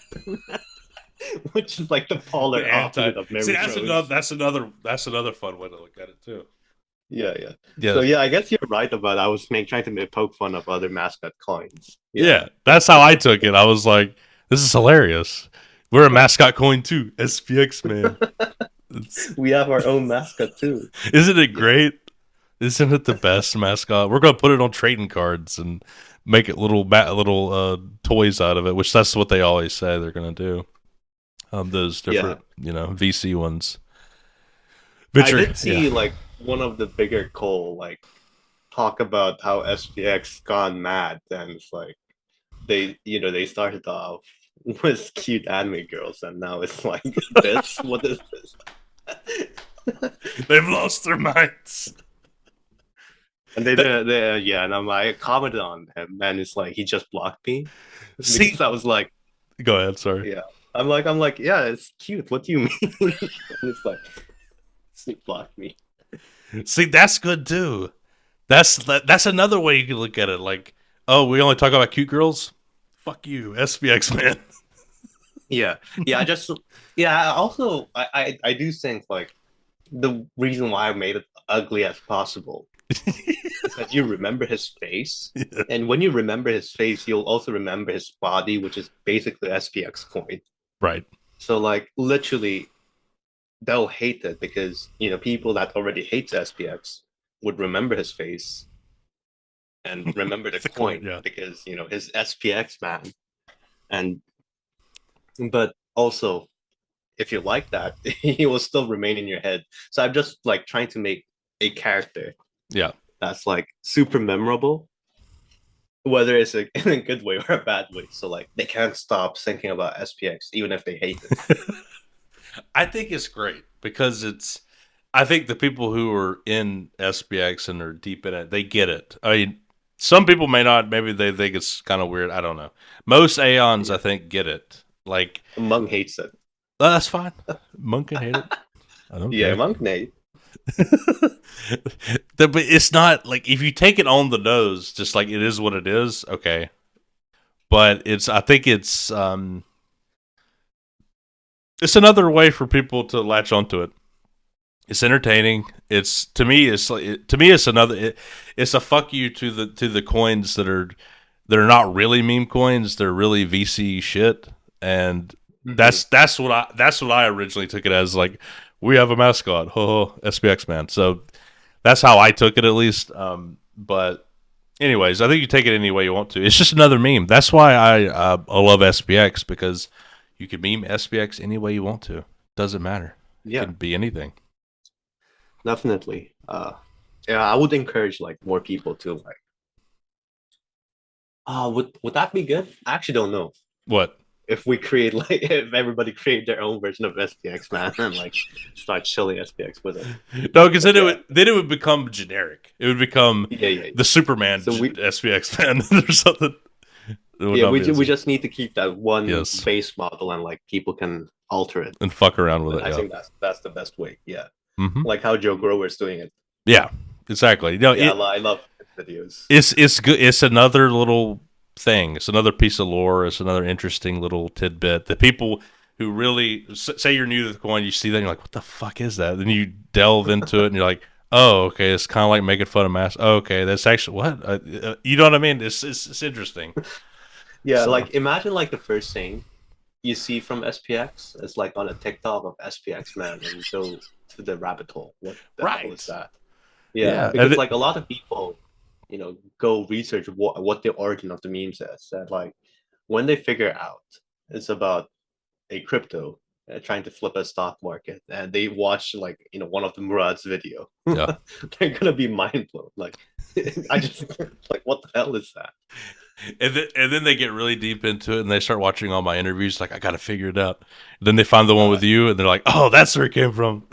which is like the The polar anti. opposite of See, Mary Rose? that's another fun way to look at it too. Yeah, yeah. So Yes. yeah, I guess you're right about trying to make poke fun of other mascot coins. Yeah. Yeah, that's how I took it. I was like, this is hilarious. We're a mascot coin too, SPX man. It's, We have our own mascot too. isn't it Yeah. great? Isn't it the best mascot? We're gonna put it on trading cards and make it little toys out of it, which that's what they always say they're gonna do. Those Yeah. different VC ones. I Venture, did yeah, see like one of the bigger Cole like talk about how SPX gone mad, and it's like they started off with cute anime girls and now it's like this. What is this? they've lost their minds. And yeah, and I commented on him, and it's like he just blocked me See, because I was like, go ahead. Sorry. yeah, I'm like, yeah, it's cute. What do you mean? And it's like he blocked me. See, that's good too. That's another way you can look at it. Like, oh, we only talk about cute girls. Fuck you, SPX man. Yeah, yeah. Yeah. Also, I do think like the reason why I made it ugly as possible is that you remember his face, Yeah. and when you remember his face, you'll also remember his body, which is basically SPX coin. Right. So like literally, they'll hate it because people that already hates SPX would remember his face and remember the The coin. coin Yeah. because his SPX man. And but also, if you like that, he will still remain in your head. So I'm just like trying to make a character Yeah. that's like super memorable, whether it's in a good way or a bad way. So like they can't stop thinking about SPX even if they hate it. I think it's great because it's. I think the people who are in SPX and are deep in it, they get it. I mean, some people may not. Maybe they think it's kind of weird. I don't know. Most Aeons, I Yeah, think, get it. Like, Monk hates it. oh, that's fine. Monk can hate it. I don't Yeah, care. Monk Nate. But it's not like if you take it on the nose, just like it is what it is. Okay, but it's. I think it's. it's another way for people to latch onto it. It's entertaining. It's to me. It's another. It's a fuck you to the coins that are they're not really meme coins. They're really VC shit, and Hmm. that's what I originally took it as. Like we have a mascot, ho ho, SPXMan. So that's how I took it at least. But anyways, I think you take it any way you want to. It's just another meme. That's why I love SPX because you can meme SPX any way you want to. Doesn't matter. It Yeah, can be anything. definitely. Yeah, I would encourage like more people to like. Would that be good? I actually don't know. What? If we create like if everybody create their own version of SPX man and like start chilling SPX with it. No, because But yeah, then it would become generic. It would become yeah. the Superman So we SPX fan or something. It would yeah not be we as just need to keep that one yes, base model and like people can alter it. and fuck around with And it. I Yeah. think that's the best way. Yeah, Hmm. like how Joe Grower's doing it. Yeah. Exactly. No, Yeah, I love his videos. it's good. It's another little thing. It's another piece of lore. It's another interesting little tidbit that people who really say you're new to the coin, you see that and you're like, what the fuck is that? Then you delve into it and you're like, oh, okay, it's kind of like making fun of mass. Oh, okay, that's actually what you know what I mean. It's interesting. Yeah, So like imagine like the first thing you see from SPX is like on a TikTok of SPX man and you go to the rabbit hole. What the hell is right, that? Yeah, yeah, because like a lot of people, go research what the origin of the memes is. And like when they figure out it's about a crypto trying to flip a stock market, and they watch like one of the Murad's video, yeah. they're gonna be mind blown. Like I just like what the hell is that? And then they get really deep into it and they start watching all my interviews. Like I got to figure it out. Then they find the one Uh, with you and they're like, oh, that's where it came from.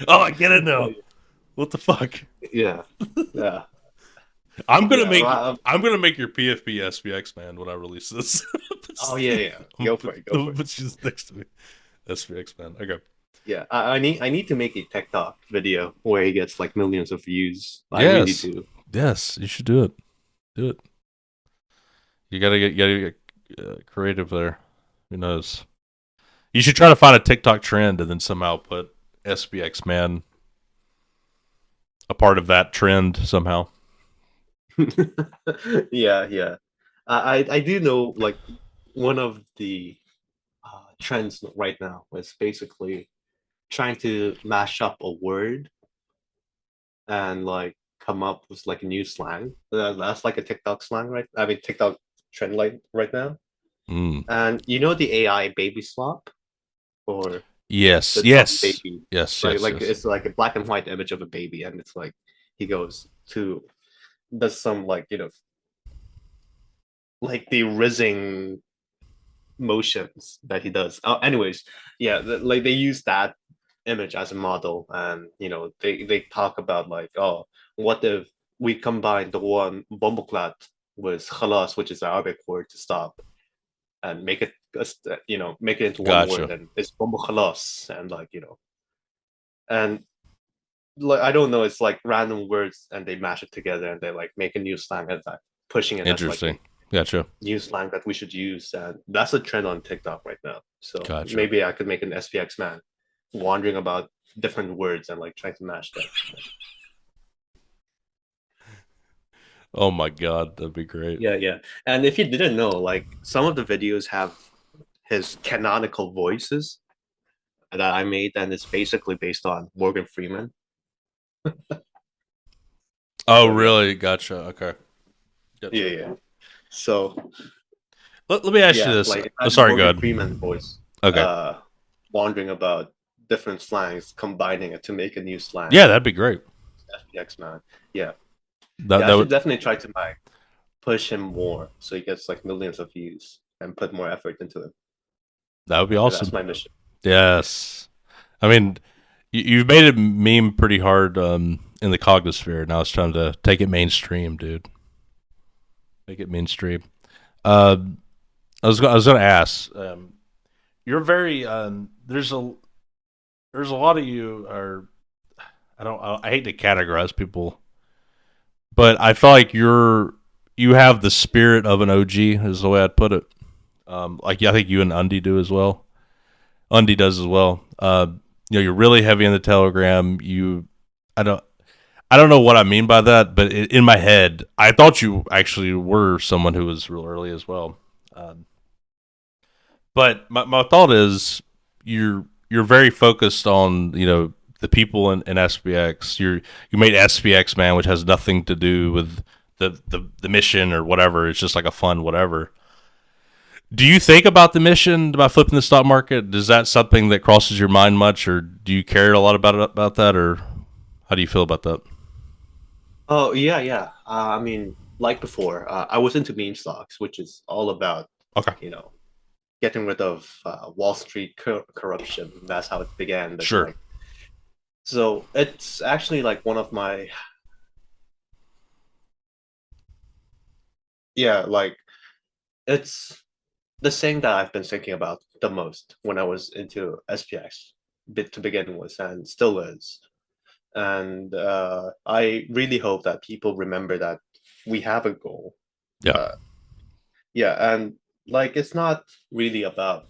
Oh, I get it now. What the fuck? yeah, yeah, I'm yeah. gonna make I'm gonna make your PFP SPX man when I release this. Oh yeah, yeah. Go for it. Go for it. But she's next to me. SPX man. Okay. Yeah, I need to make a TikTok video where he gets like millions of views. I really Yes. do. Yes. You should do it. Do it. You gotta get creative there. Who knows? You should try to find a TikTok trend and then somehow put SPX man a part of that trend somehow. Yeah, yeah. I do know like one of the trends right now is basically trying to mash up a word and like come up with like a new slang. That's like a TikTok slang, right? I mean TikTok trend like right now. Mm. And you know the AI baby slop or Yes. the dumb Yes. baby, Yes. like Yes. like Yes. it's like a black and white image of a baby, and it's like he goes to does some like like the rizzing motions that he does. Anyways, yeah, like they use that image as a model, and they talk about like, oh, what if we combine the one bomboclat with khalas, which is the Arabic word to stop, and make it make it into one word, Gotcha. and it's bombo khalas, and like and like I don't know, it's like random words, and they mash it together, and they like make a new slang, and like pushing it as like Interesting. a Gotcha. new slang that we should use, and that's a trend on TikTok right now. So Gotcha. maybe I could make an SPX man wandering about different words and like trying to match them. Oh my god, that'd be great. Yeah, yeah. And if you didn't know, like some of the videos have his canonical voices that I made, and it's basically based on Morgan Freeman. Oh, So yeah, really? Gotcha. Okay. yeah, Gotcha. yeah. So Let me ask you yeah, this. like Oh, imagine sorry, go Morgan ahead. Freeman voice, Okay. uh, wandering about different slangs, combining it to make a new slang. Yeah, that'd be great. SPX man. Yeah. That Yeah, I that should would definitely try to like push him more so he gets like millions of views and put more effort into it. that would be That's awesome. my mission. Yes. I mean, you've made it meme pretty hard in the cognosphere. Now it's time to take it mainstream, dude. Make it mainstream. Uh, I was gonna ask. You're very there's a lot of you are. I hate to categorize people, but I feel like you have the spirit of an OG is the way I'd put it. Like I think you and Undy do as well. Undy does as well. You're really heavy in the Telegram. I don't, I don't know what I mean by that, but in my head, I thought you actually were someone who was real early as well. Um, but my thought is you're very focused on the people in SPX. You made SPXMan, which has nothing to do with the mission or whatever. It's just like a fun whatever. Do you think about the mission about flipping the stock market? Is that something that crosses your mind much, or do you care a lot about that, or how do you feel about that? Oh yeah, yeah. I mean, like before, I was into meme stocks, which is all about, Okay, you know, getting rid of Wall Street corruption. That's how it began. But sure. like, so it's actually like one of my, yeah, like it's the thing that I've been thinking about the most when I was into SPX bit to begin with, and still is. And I really hope that people remember that we have a goal. Yeah, Uh, yeah, and like it's not really about,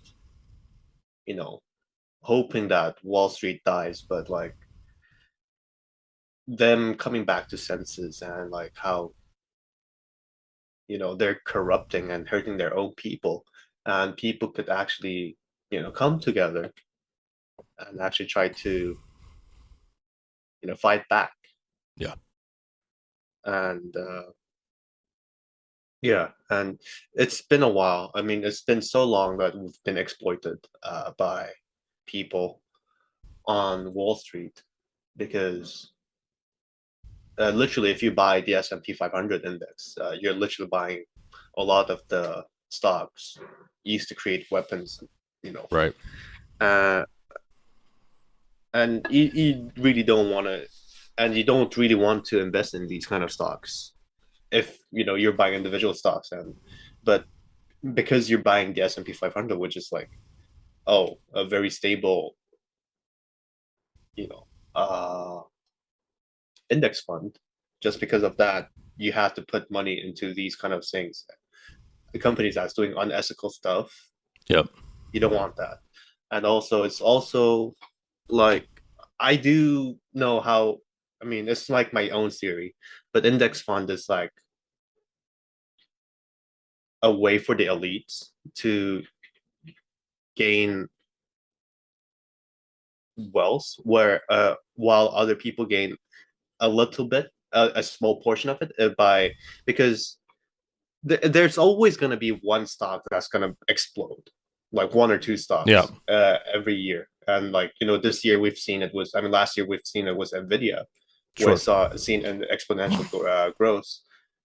you know, hoping that Wall Street dies, but like them coming back to senses and like how, they're corrupting and hurting their own people. And people could actually, come together and actually try to, fight back. yeah, And yeah, and it's been a while. I mean, it's been so long that we've been exploited by people on Wall Street because literally, if you buy the S&P 500 index, you're literally buying a lot of the stocks used to create weapons, you know. right. Uh, and you really don't want to, and you don't really want to invest in these kind of stocks if you're buying individual stocks, but because you're buying the S&P 500, which is like, oh, a very stable, you know, index fund. Just because of that, you have to put money into these kind of things. The companies that's doing unethical stuff, Yep. you don't want that. And also, it's also like I do know how. I mean, it's like my own theory, but index fund is like a way for the elites to gain wealth, where while other people gain a little bit, a small portion of it by because there's always going to be one stock that's going to explode, like one or two Yeah. stocks every year. And like this year we've seen it was, I mean, last year we've seen it was Nvidia, where it Sure. saw seen an exponential growth.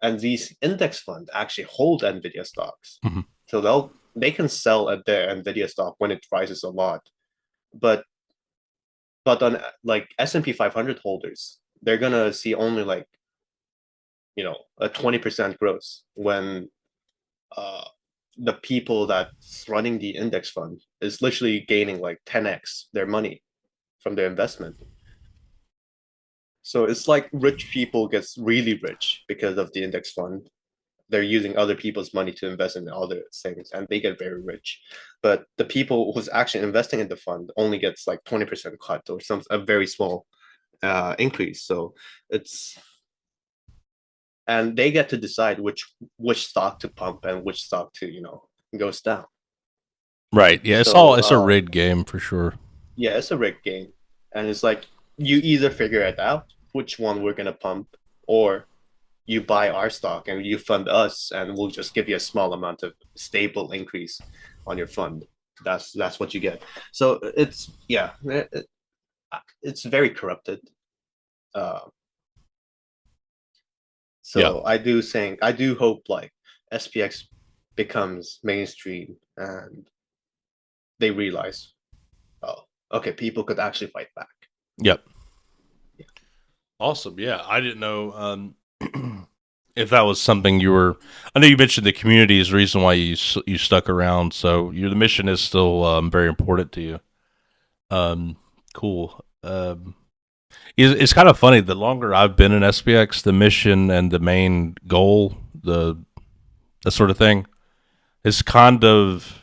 And these index funds actually hold Nvidia stocks, Hmm. so they can sell at their Nvidia stock when it rises a lot. But on like S&P 500 holders, they're gonna see only like a 20% growth when uh, the people that's running the index fund is literally gaining like 10x their money from their investment. So it's like rich people gets really rich because of the index fund. They're using other people's money to invest in other things and they get very rich. But the people who's actually investing in the fund only gets like 20% cut or a very small increase. So it's and they get to decide which stock to pump and which stock to goes down. Right. Yeah. So It's a rigged game for sure. yeah, it's a rigged game, and it's like you either figure it out which one we're gonna pump, or you buy our stock and you fund us, and we'll just give you a small amount of stable increase on your fund. That's what you get. So it's yeah, it's very corrupted. Uh, Yeah. so I do hope like SPX becomes mainstream and they realize, oh, okay, people could actually fight back. Yep. Awesome. Yeah. I didn't know if that was something you were. I know you mentioned the community is the reason why you stuck around. So the mission is still very important to you. Um, cool. It's kind of funny. The longer I've been in SPX, the mission and the main goal, the that sort of thing, has kind of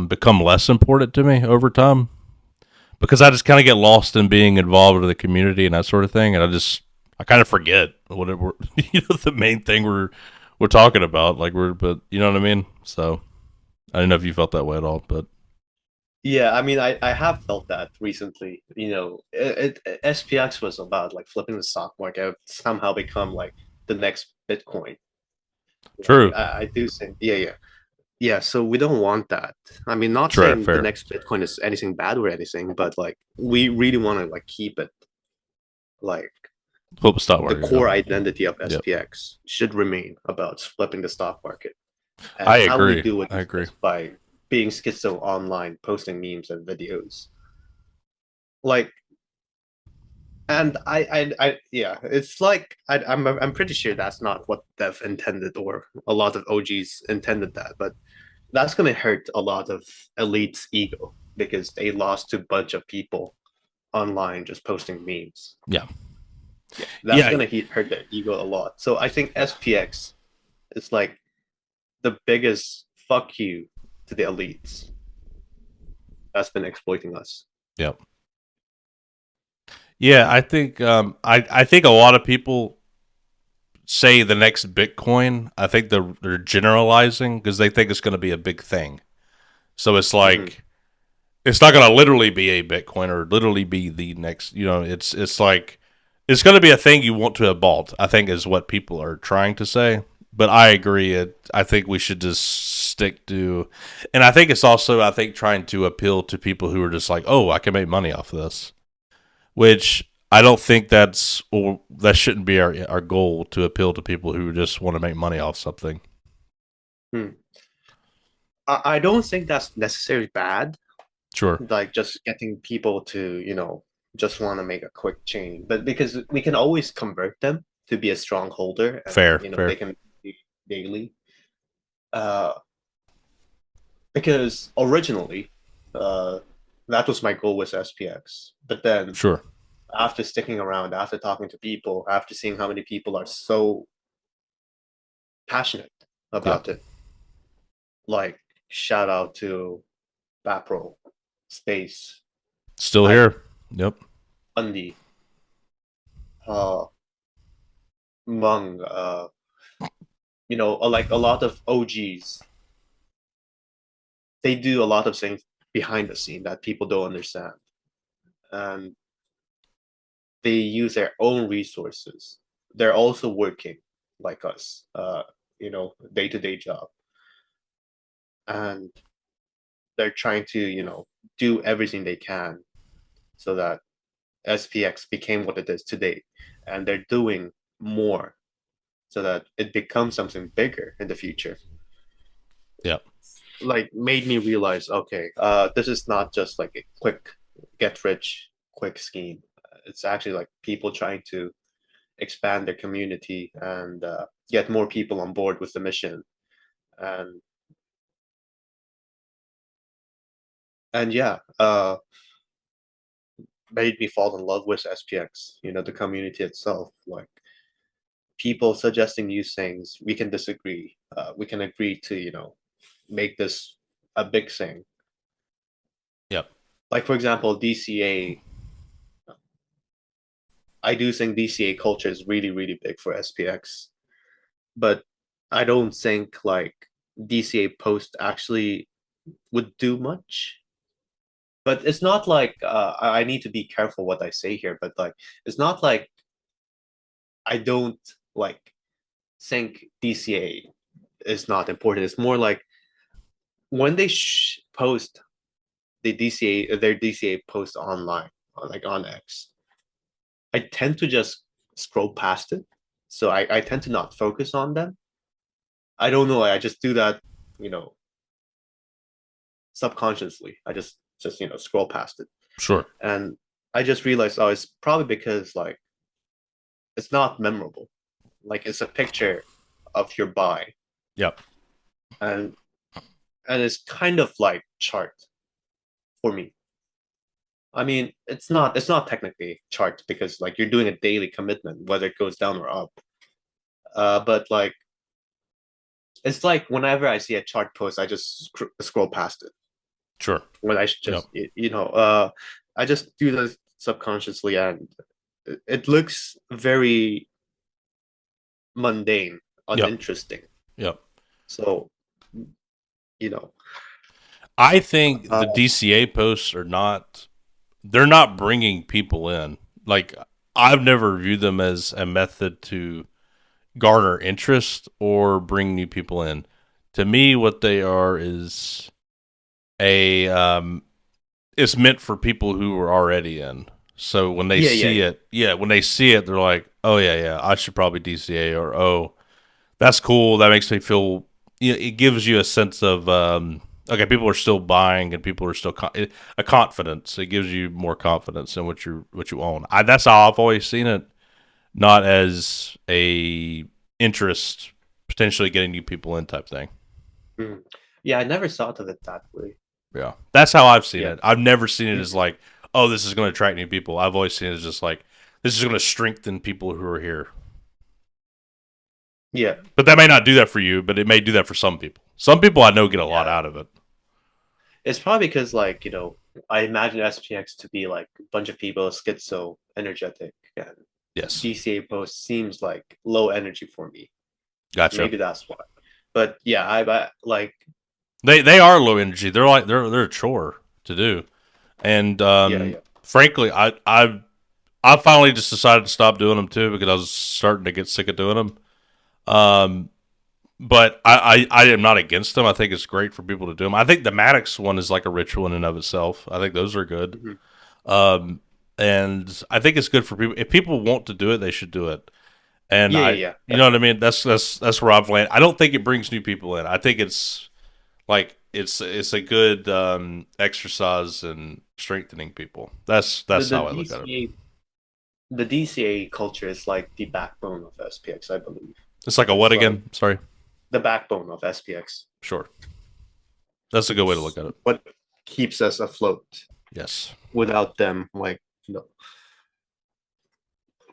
become less important to me over time because I just kind of get lost in being involved in the community and that sort of thing, and I kind of forget what it, we're the main thing we're talking about. Like but you know what I mean. So I don't know if you felt that way at all, but Yeah, I mean, I have felt that recently. SPX was about like flipping the stock market. It's somehow become like the next Bitcoin. Like true, I do think, yeah. So we don't want that. I mean, not fair, saying the fair. next Bitcoin is anything bad or anything, but like we really want to like keep it like Flip the stock the market. Yeah. core identity of Yep. SPX should remain about flipping the stock market. I And how we agree. do it I is agree. just by being schizo online, posting memes and videos. Like, and yeah, it's like I'm pretty sure that's not what Dev intended or a lot of OGs intended that, but that's gonna hurt a lot of elites' ego because they lost to a bunch of people online just posting memes. Yeah. Yeah, that's Yeah. gonna hurt their ego a lot. So I think SPX is like the biggest fuck you to the elites that's been exploiting us. Yep. Yeah. I think I think a lot of people say the next Bitcoin. I think they're generalizing because they think it's going to be a big thing. So it's Hmm. like it's not going to literally be a Bitcoin or literally be the next. You know, it's like it's going to be a thing you want to have bought. I think is what people are trying to say. But I agree. I think we should just stick to, and I think it's also I think trying to appeal to people who are just like, oh, I can make money off of this, which I don't think that shouldn't be our goal to appeal to people who just want to make money off something. Hmm. I don't think that's necessarily bad, Sure, like just getting people to, just want to make a quick change. But because we can always convert them to be a strong holder and, fair, they fair. can be daily. Uh, because originally, uh, that was my goal with SPX. But then Sure, after sticking around, after talking to people, after seeing how many people are so passionate yeah. about it, like shout out to Bapro, Space, Still I here. Yep. Bundy, uh, Mung, like a lot of OGs, they do a lot of things behind the scene that people don't understand. And they use their own resources. They're also working like us, day-to-day job. And they're trying to, do everything they can so that SPX became what it is today. And they're doing more so that it becomes something bigger in the future. Yep. Like made me realize, okay, this is not just like a quick get rich quick scheme. It's actually like people trying to expand their community and get more people on board with the mission. And yeah, made me fall in love with SPX. The community itself, like people suggesting new things. We can disagree. We can agree to make this a big thing. Yep. Like for example, DCA. I do think DCA culture is really really big for SPX, but I don't think like DCA post actually would do much. But it's not like I need to be careful what I say here. But like, it's not like I don't like think DCA is not important. It's more like when they post their DCA post online, like on X, I tend to just scroll past it. So I tend to not focus on them. I don't know. I just do that, you know, subconsciously. I just scroll past it, Sure. and I just realized, oh, it's probably because like it's not memorable. Like it's a picture of your buy, Yep. and it's kind of like chart for me. I mean, it's not technically chart because like you're doing a daily commitment, whether it goes down or up. But like It's like whenever I see a chart post, I just scroll past it Sure. when I should Yep. just I just do this subconsciously, and it looks very mundane, Yep. uninteresting. Yep. So you know, I think uh, the DCA posts are not, they're not bringing people in. Like, I've never viewed them as a method to garner interest or bring new people in. To me, what they are is a it's meant for people who are already in. So when they yeah, yeah, see yeah. it, yeah, when they see it, they're like, "Oh yeah, yeah, I should probably DCA," or "Oh, that's cool. That makes me feel." You know, it gives you a sense of okay, people are still buying and people are still a confidence. It gives you more confidence in what you own. That's how I've always seen it, not as a interest potentially getting new people in type thing. Mm. Yeah, I never thought of it that way. Yeah, that's how I've seen Yeah. it. I've never seen it as Mhm. like, oh, this is going to attract new people. I've always seen it as just like, this is going to strengthen people who are here. Yeah. But that may not do that for you, but it may do that for some people. Some people I know get a lot Yeah. out of it. It's probably because, like, I imagine SPX to be like a bunch of people, schizo, energetic, and Yes, DCA post seems like low energy for me. gotcha. Maybe that's why. But yeah, I like, They are low energy. They're like they're a chore to do, and yeah, yeah. frankly, I finally just decided to stop doing them too because I was starting to get sick of doing them. Um, but I am not against them. I think it's great for people to do them. I think the Maddox one is like a ritual in and of itself. I think those are good. Mhm. Um, and I think it's good for people. If people want to do it, they should do it. And Yeah, yeah, yeah. you know what I mean. That's where I've landed. I don't think it brings new people in. I think it's like it's a good exercise in strengthening people. The That's the how I look at it. DCA culture is like the backbone of SPX, I believe. It's like a what It's like again? Sorry. the backbone of SPX. Sure, that's a good way to It's look at it. what keeps us afloat. Yes. Without them, like,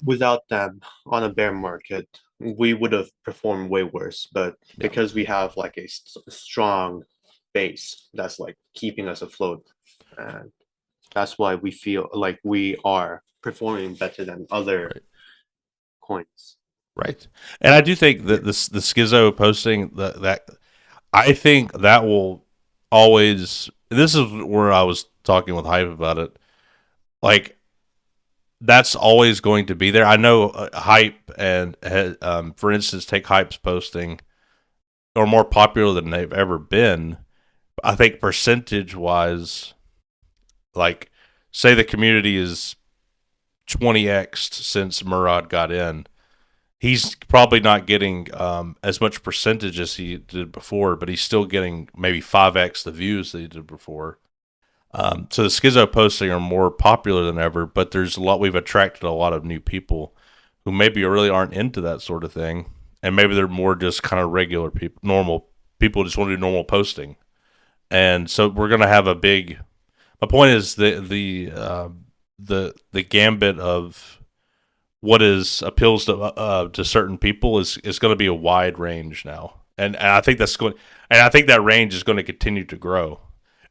without them on a bear market, we would have performed way worse. But Yeah. because we have like a strong base that's like keeping us afloat, and that's why we feel like we are performing better than other Right. coins. Right. And I do think Yeah. that the Schizo posting that I think that will always. This is where I was talking with Hype about it. Like that's always going to be there. I know Hype and for instance, take Hype's posting are more popular than they've ever been. I think percentage wise, like say the community is 20x since Murad got in. He's probably not getting as much percentage as he did before, but he's still getting maybe 5x the views that he did before. So the Schizo posting are more popular than ever, but there's a lot, we've attracted a lot of new people who maybe really aren't into that sort of thing. And maybe they're more just kind of regular people, normal people just want to do normal posting. And so we're going to have a big, my point is the gambit of what is appeals to certain people is going to be a wide range now, and I think that's going, and I think that range is going to continue to grow,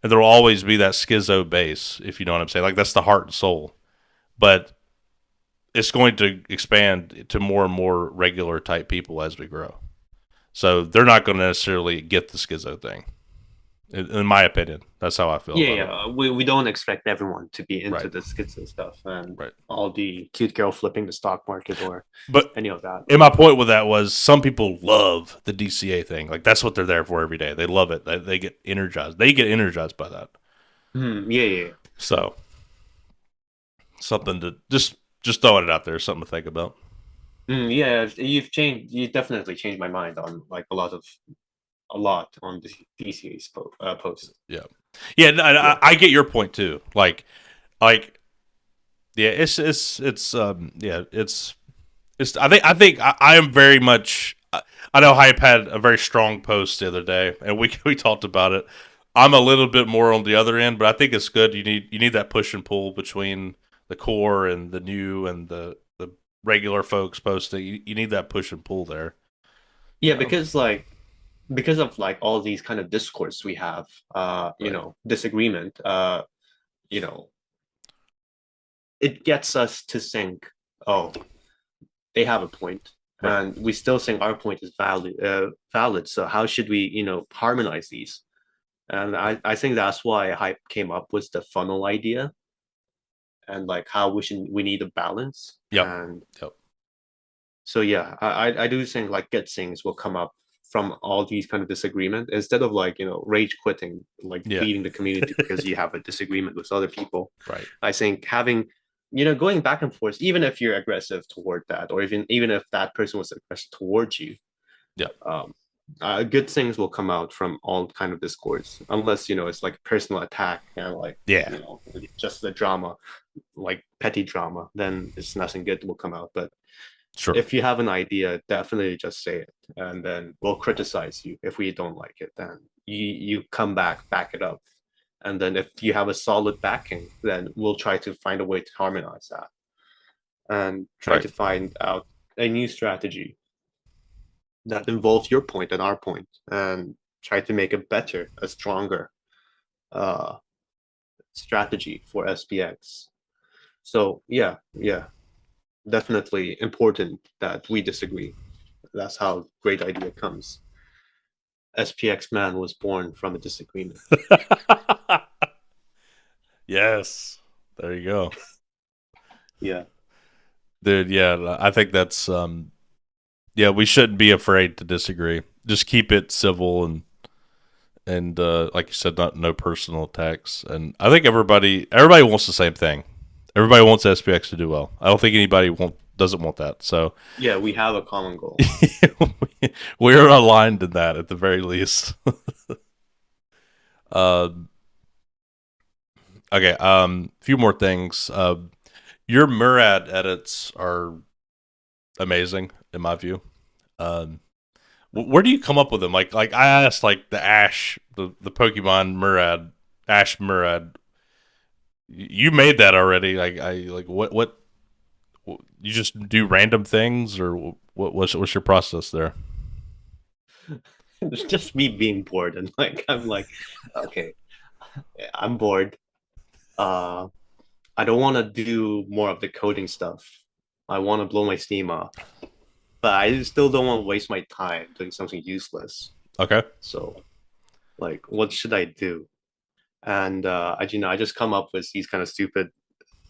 and there will always be that schizo base, if you know what I'm saying. Like that's the heart and soul, but it's going to expand to more and more regular type people as we grow. So they're not going to necessarily get the schizo thing, in my opinion. That's how I feel Yeah, about it. yeah. We don't expect everyone to be into Right, the schizo stuff and right. all the cute girl flipping the stock market or But any of that. and my point with that was some people love the DCA thing. Like that's what they're there for every day. They love it. They get energized. They get energized by that. Yeah, yeah, yeah. So something to just throwing it out there. Something to think about. Yeah, you've changed. You definitely changed my mind on like a lot on the DCA's post. Yeah, yeah. Yeah, I get your point too. Like yeah. Yeah. I am very much. I know Hype had a very strong post the other day, and we talked about it. I'm a little bit more on the other end, but I think it's good. You need that push and pull between the core and the new and the regular folks posting. You need that push and pull there. yeah, Um, because like because of like all these kind of discourse we have, Right. disagreement, you know, it gets us to think, oh, they have a point, Right. and we still think our point is valid. So how should we, harmonize these? And I think that's why Hype came up with the funnel idea and like how we need a balance. Yep. And Yep. so yeah, I do think like good things will come up from all these kind of disagreement instead of like rage quitting, like Yeah. leaving the community because you have a disagreement with other people. Right. I think having going back and forth, even if you're aggressive toward that, or even if that person was aggressive towards you, Yep. um, good things will come out from all kind of discourse, unless it's like a personal attack and like Yeah. just the drama, like petty drama, then it's nothing good will come out. But Sure. if you have an idea, definitely just say it, and then we'll criticize you. If we don't like it, then you come back it up, and then if you have a solid backing, then we'll try to find a way to harmonize that and try Right. to find out a new strategy that involves your point and our point, and try to make a better, a stronger uh, strategy for SPX. So yeah, definitely important that we disagree. That's how great idea comes. SPXMan was born from a disagreement. Yes. There you go. Yeah. Dude, yeah, I think that's yeah, we shouldn't be afraid to disagree. Just keep it civil and like you said, not no personal attacks. And I think everybody wants the same thing. Everybody wants SPX to do well. I don't think anybody doesn't want that. So Yeah, we have a common goal. we're aligned in that at the very least. uh, okay, a few more things. Your Murad edits are amazing in my view. Um, where do you come up with them? Like I asked, like the Ash, the Pokemon Murad, Ash Murad. You made that already. Like I like what you just do random things, or what's your process there? It's just me being bored and like I'm like, okay, I'm bored. Uh I don't want to do more of the coding stuff. I want to blow my steam off, but I still don't want to waste my time doing something useless. Okay. So, like, what should I do? And I just come up with these kind of stupid.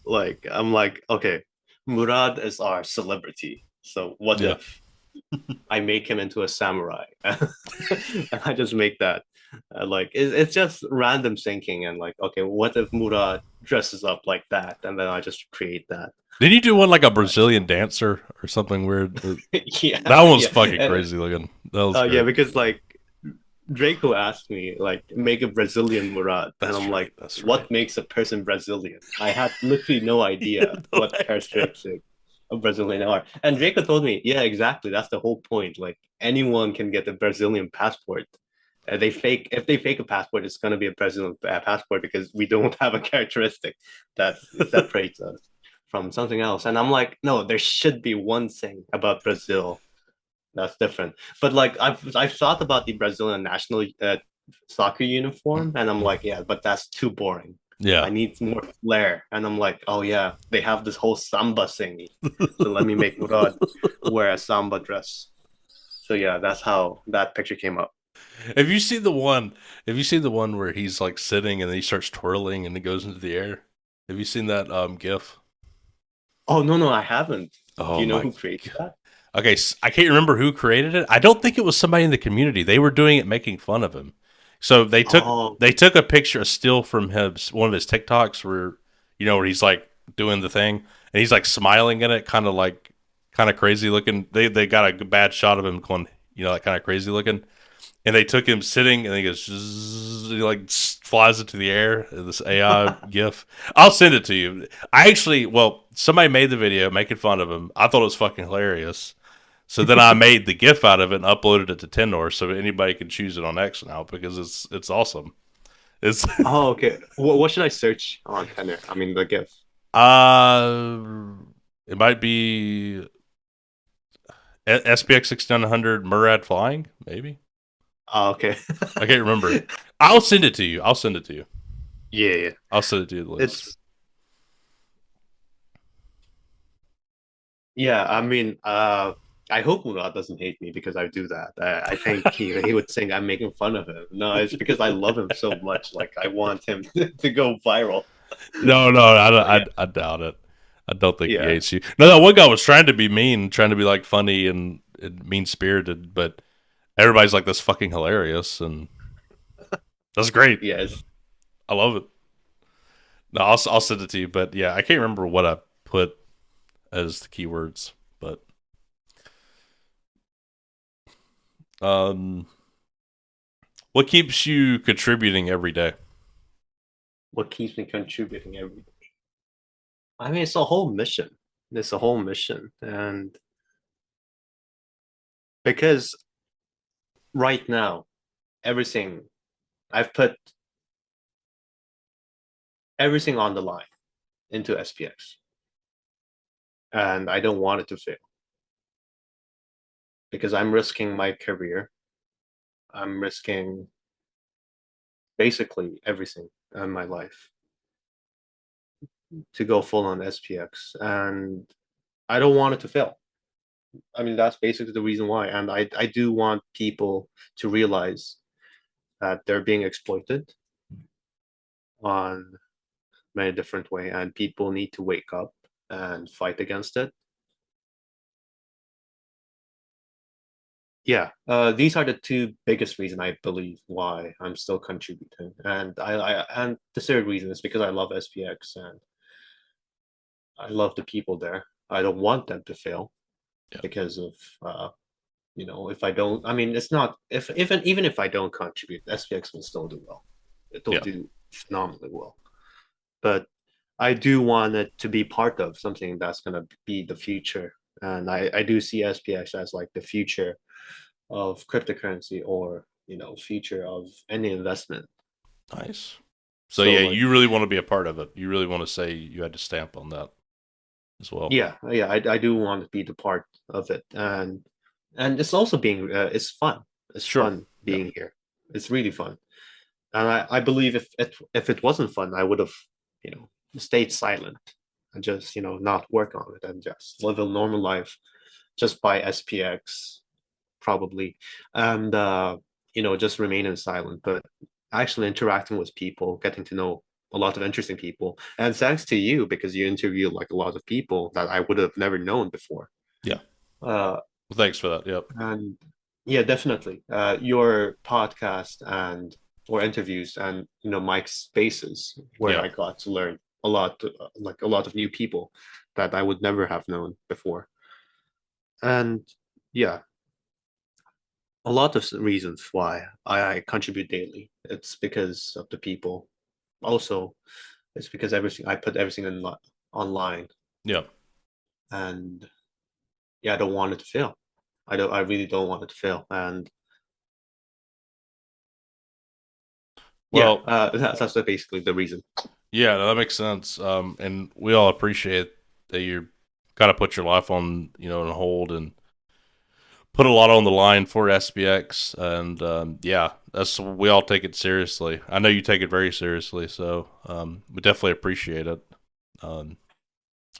Like, I'm like, okay, Murad is our celebrity. So what Yeah. if I make him into a samurai? And I just make that. Like, it's just random thinking, and like, okay, what if Murad dresses up like that? And then I just create that. Did you do one like a Brazilian dancer or something weird? Yeah, That one was yeah, fucking and crazy looking. That was yeah, great. because like Draco asked me like make a Brazilian Murad, and That's I'm right. like, That's right. what makes a person Brazilian? I had literally no Yeah, idea no what idea. characteristics of Brazilian are. And Draco told me, yeah, exactly. That's the whole point. Like anyone can get a Brazilian passport. They fake if they fake a passport, it's gonna be a Brazilian passport because we don't have a characteristic that separates us from something else. And I'm like, no, there should be one thing about Brazil that's different. But like I've thought about the Brazilian national soccer uniform, and I'm like, yeah, but that's too boring. Yeah. I need more flair. And I'm like, oh yeah, they have this whole samba thingy. So let me make Murad wear a samba dress. So yeah, that's how that picture came up. Have you seen the one? Have you seen the one where he's like sitting and then he starts twirling and it goes into the air? Have you seen that GIF? Oh no, I haven't. Do Oh you know my who created god. that? Okay, I can't remember who created it. I don't think it was somebody in the community. They were doing it making fun of him. So Oh, they took a picture, a still from his one of his TikToks where where he's like doing the thing and he's like smiling in it, kind of crazy looking. They got a bad shot of him going, like kind of crazy looking. And they took him sitting, and he goes, zzz, he like flies into the air. This AI GIF. I'll send it to you. Somebody made the video making fun of him. I thought it was fucking hilarious. So then I made the GIF out of it and uploaded it to Tenor, so anybody can choose it on X now because it's awesome. It's oh, okay. What should I search on Tenor? I mean, the GIF. uh, it might be SPX 6900 Murad flying, maybe. Oh, okay. I can't remember. I'll send it to you. I'll send it to you. Yeah, yeah. I'll send it to you the list. It's yeah. I mean, I hope Murad doesn't hate me because I do that. I think he would think I'm making fun of him. No, it's because I love him so much. Like I want him to go viral. No, no, But yeah, I doubt it. I don't think he yeah, hates you. No, that one guy was trying to be mean, trying to be like funny and mean spirited, but everybody's like, "That's fucking hilarious," and that's great. yes. I love it. No, I'll send it to you, but yeah, I can't remember what I put as the keywords, but um, what keeps you contributing every day? What keeps me contributing every day? I mean, it's a whole mission. It's a whole mission, and because right now everything I've put everything on the line into SPX, and I don't want it to fail because I'm risking my career. I'm risking basically everything in my life to go full on SPX, and I don't want it to fail. I mean, that's basically the reason why. And I do want people to realize that they're being exploited on many different way, and people need to wake up and fight against it. Yeah, these are the two biggest reasons I believe why I'm still contributing, and and the third reason is because I love SPX and I love the people there. I don't want them to fail Yeah, because of if I don't, I mean, it's not if even if I don't contribute, SPX will still do well. It'll yeah, do phenomenally well. But I do want it to be part of something that's going to be the future, and I do see SPX as like the future of cryptocurrency or future of any investment. nice. So So yeah, like you really want to be a part of it. You really want to say you had to stamp on that as well. yeah, I do want to be the part of it, and it's also being it's fun. It's Sure. fun Yeah. being here. It's really fun, and I believe if it wasn't fun, I would have stayed silent and just not work on it and just live a normal life, just by SPX probably, and just remain in silent. But actually interacting with people, getting to know a lot of interesting people, and thanks to you because you interviewed like a lot of people that I would have never known before. Yeah. Uh, Well, thanks for that. Yep. and yeah, definitely. Your podcast and or interviews and Mike's spaces where Yeah. I got to learn a lot, like a lot of new people that I would never have known before. And yeah, a lot of reasons why I contribute daily. It's because of the people. Also, it's because everything I put everything online, Yeah. and yeah, I don't want it to fail. I really don't want it to fail. And yeah, Well, that's basically the reason. yeah, that makes sense. And we all appreciate that you got to put your life on, on hold and put a lot on the line for SPX. And yeah, that's we all take it seriously. I know you take it very seriously, so we definitely appreciate it. Um,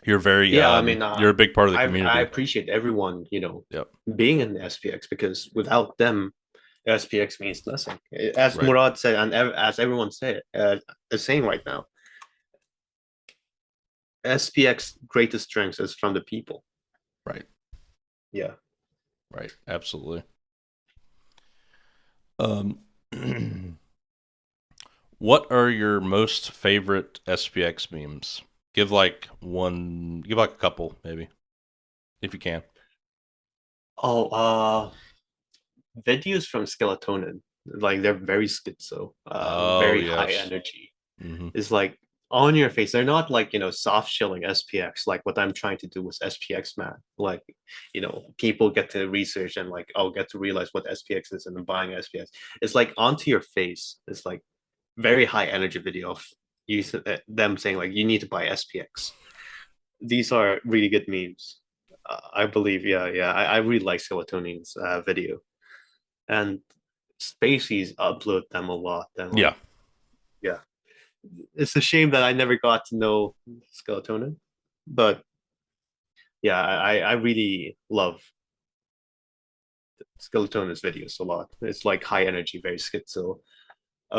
you're very Yeah, I mean, you're a big part of the I community. appreciate everyone, Yep. being in the SPX because without them, SPX means nothing. As Right. Murad said, and as everyone said, is saying right now, SPX greatest strength is from the people. Right. Yeah. Right. Absolutely. Um, what are your most favorite SPX memes? Give like one. Give like a couple, maybe, if you can. Oh, videos from Skeleton, like they're very schizo, Oh very high yes. energy. Hmm. It's like on your face. They're not like soft shilling SPX like what I'm trying to do with SPXMan. Like people get to research and like get to realize what SPX is and then buying SPX. It's like onto your face. It's like very high energy video of them saying like you need to buy SPX. These are really good memes. I believe, yeah, yeah. I really like Skeletonian's video, and Spacies upload them a lot. And Yeah. like, yeah, it's a shame that I never got to know Skeleton, but yeah, I really love Skeleton's videos a lot. It's like high energy, very schizo,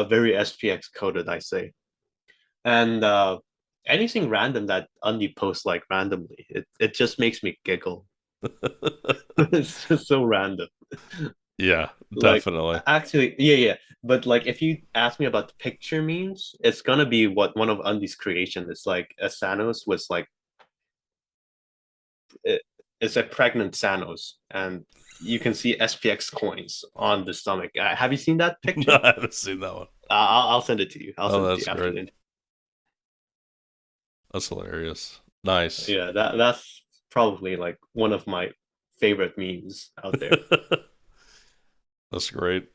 very SPX coded, I say. And anything random that Undy posts like randomly, it just makes me giggle. It's just so random. Yeah, Like definitely. actually, yeah, yeah. But like if you ask me about the picture memes, it's gonna be what one of Undy's creation. It's like a Thanos was like it, it's a pregnant Thanos, and you can see SPX coins on the stomach. Have you seen that No, picture? I haven't seen that one. I'll send it to you. I'll Oh, send it to that's you after great. the. That's hilarious. Nice. Yeah, that's probably like one of my favorite memes out there. That's great.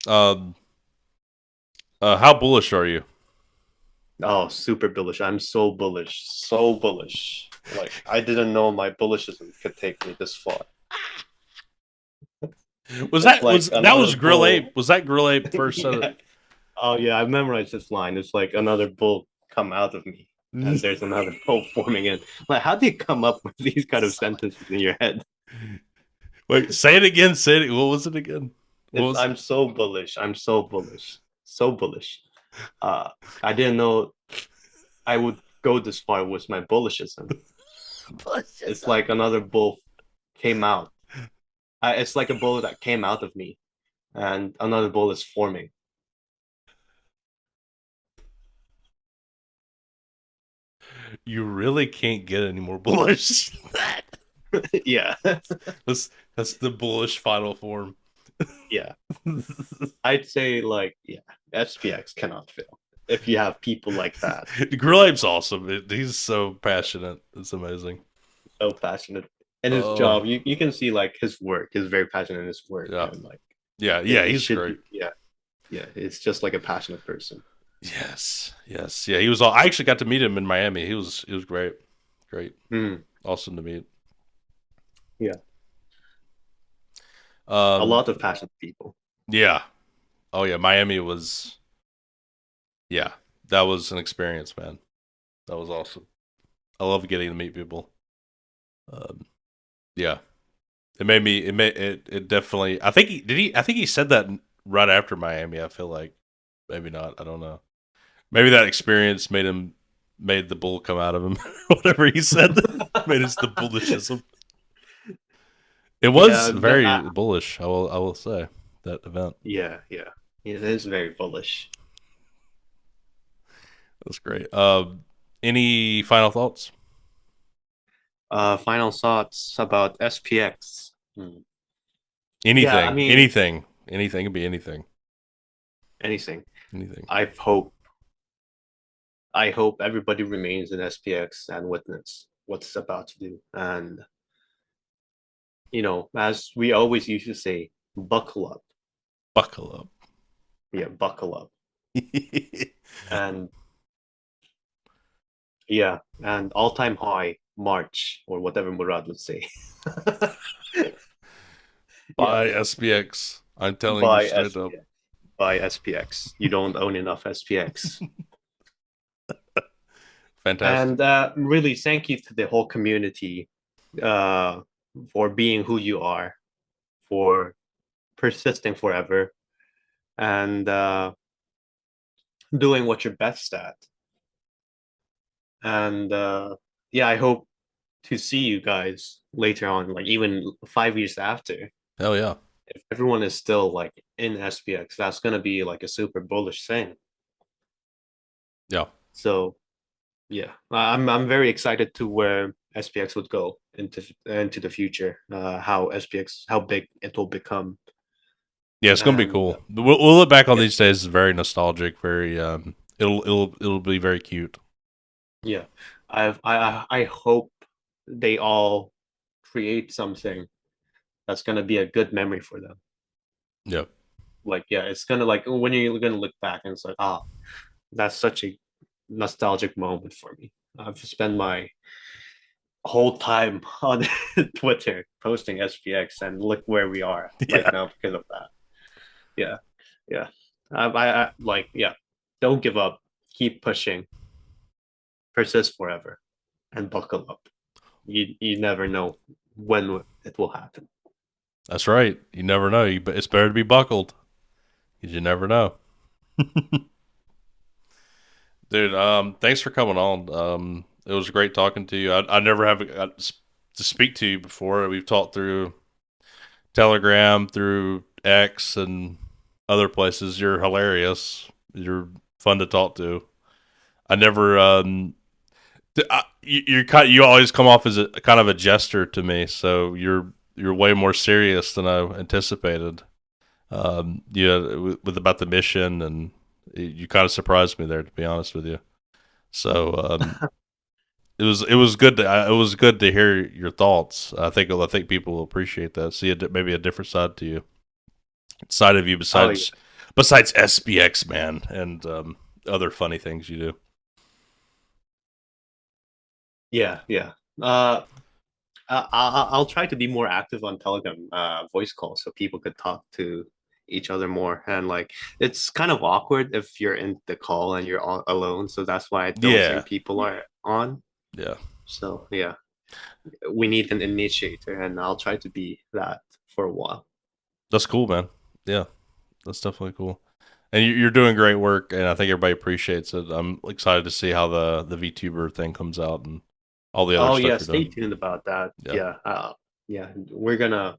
Um, how bullish are you? Oh, super bullish. I'm so bullish. So bullish. Like I didn't know my bullishism could take me this far. Was It's that like was another Grill bull. Ape? Was that Grill Ape first said Yeah. Oh yeah, I memorized this line. It's like another bull come out of me. And it? there's another bull forming in. Like, how do you come up with these kind of sentences in your head? Wait, say it again. Say it. What was it again? What It's was? I'm so bullish. I'm so bullish. So bullish. Uh I didn't know I would go this far with my bullishism. It's like another bull came out. It's like a bull that came out of me, and another bull is forming. You really can't get any more bullish than that. Yeah, That's the bullish final form. yeah. I'd say like yeah, SPX cannot fail if you have people like that. Grill Ape's awesome. He's so passionate. It's amazing. So passionate in his Oh, job. You can see like his work. He's very passionate in his work, yeah. and like Yeah, yeah, it he's should great. be yeah, yeah. It's just like a passionate person. Yes, yes, yeah. He was. All, I actually got to meet him in Miami. He was great, great, Mm, awesome to meet. yeah, a Um, lot of passionate people. yeah. Oh yeah, Miami was. Yeah, that was an experience, man. That was awesome. I love getting to meet people. Um, yeah, it made me. It made it. It definitely. I think he did. He. I think he said that right after Miami. I feel like maybe not. I don't know. Maybe that experience made the bull come out of him. Whatever he said made us the bullishism. It was Yeah, very bullish. I will say that event. yeah, yeah. It is very bullish. That's great. Any final thoughts? Final thoughts about SPX. Hmm. Yeah, I Anything, mean, anything, anything could be anything, anything. anything. I hope I hope everybody remains in SPX and witness what's about to do. And as we always used to say, buckle up. Buckle up. Yeah, buckle up. And yeah, and all-time high March or whatever Murad would say. Yeah, Buy SPX. I'm telling you buy straight up. SPX. Buy SPX. You don't own enough SPX. Fantastic. And really, thank you to the whole community uh, for being who you are, for persisting forever, and doing what you're best at. And yeah, I hope to see you guys later on, like even 5 years after. Hell yeah. If everyone is still like in SPX, that's gonna be like a super bullish thing. Yeah. So yeah, I'm very excited to where SPX would go into the future. How SPX, how big it will become, Yeah, it's gonna be and cool. We'll look back on yeah, these days as very nostalgic, very it'll be very cute. yeah. I hope they all create something that's gonna be a good memory for them. Yeah. Like yeah, it's gonna like when you're gonna look back and it's like that's such a nostalgic moment for me. I've spent my whole time on Twitter posting SPX, and look where we are right Yeah. now because of that. Yeah, yeah. I like, yeah. Don't give up. Keep pushing. Persist forever, and buckle up. You never know when it will happen. That's right. You never know. It's better to be buckled because you never know. Dude, thanks for coming on. It was great talking to you. I never have got to speak to you before. We've talked through Telegram, through X, and other places. You're hilarious. You're fun to talk to. I never. You always come off as a kind of a jester to me. So you're way more serious than I anticipated. Yeah, with about the mission, and you kind of surprised me there, to be honest with you. So it was good it was good to hear your thoughts. I think people will appreciate that. See maybe a different side to you, side of you Oh yeah, besides SPXMan and other funny things you do. yeah, yeah. Uh, I'll try to be more active on Telegram voice calls so people could talk to each other more. And like, it's kind of awkward if you're in the call and you're all alone. So that's why I don't Yeah, think people are on. yeah, So yeah, we need an initiator, and I'll try to be that for a while. that's cool, man. Yeah, that's definitely cool. And you're doing great work, and I think everybody appreciates it. I'm excited to see how the VTuber thing comes out and all the other Oh yeah, stuff you're stay doing. tuned about that. Yeah, Yeah, yeah, we're gonna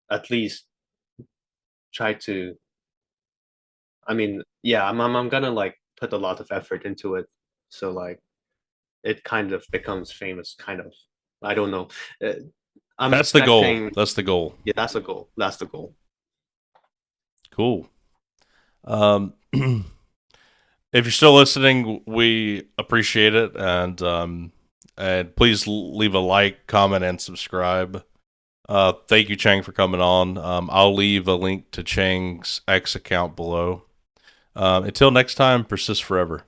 at least try to. I mean, yeah, I'm gonna like put a lot of effort into it, so like it kind of becomes famous. Kind of, I don't know. Uh, I'm that's the goal. expecting. That's the goal. Yeah, that's the goal. That's the goal. Cool. Um, if you're still listening, we appreciate it, and please leave a like, comment, and subscribe. Thank you, Chang, for coming on. I'll leave a link to Chang's X account below. Until next time, persist forever.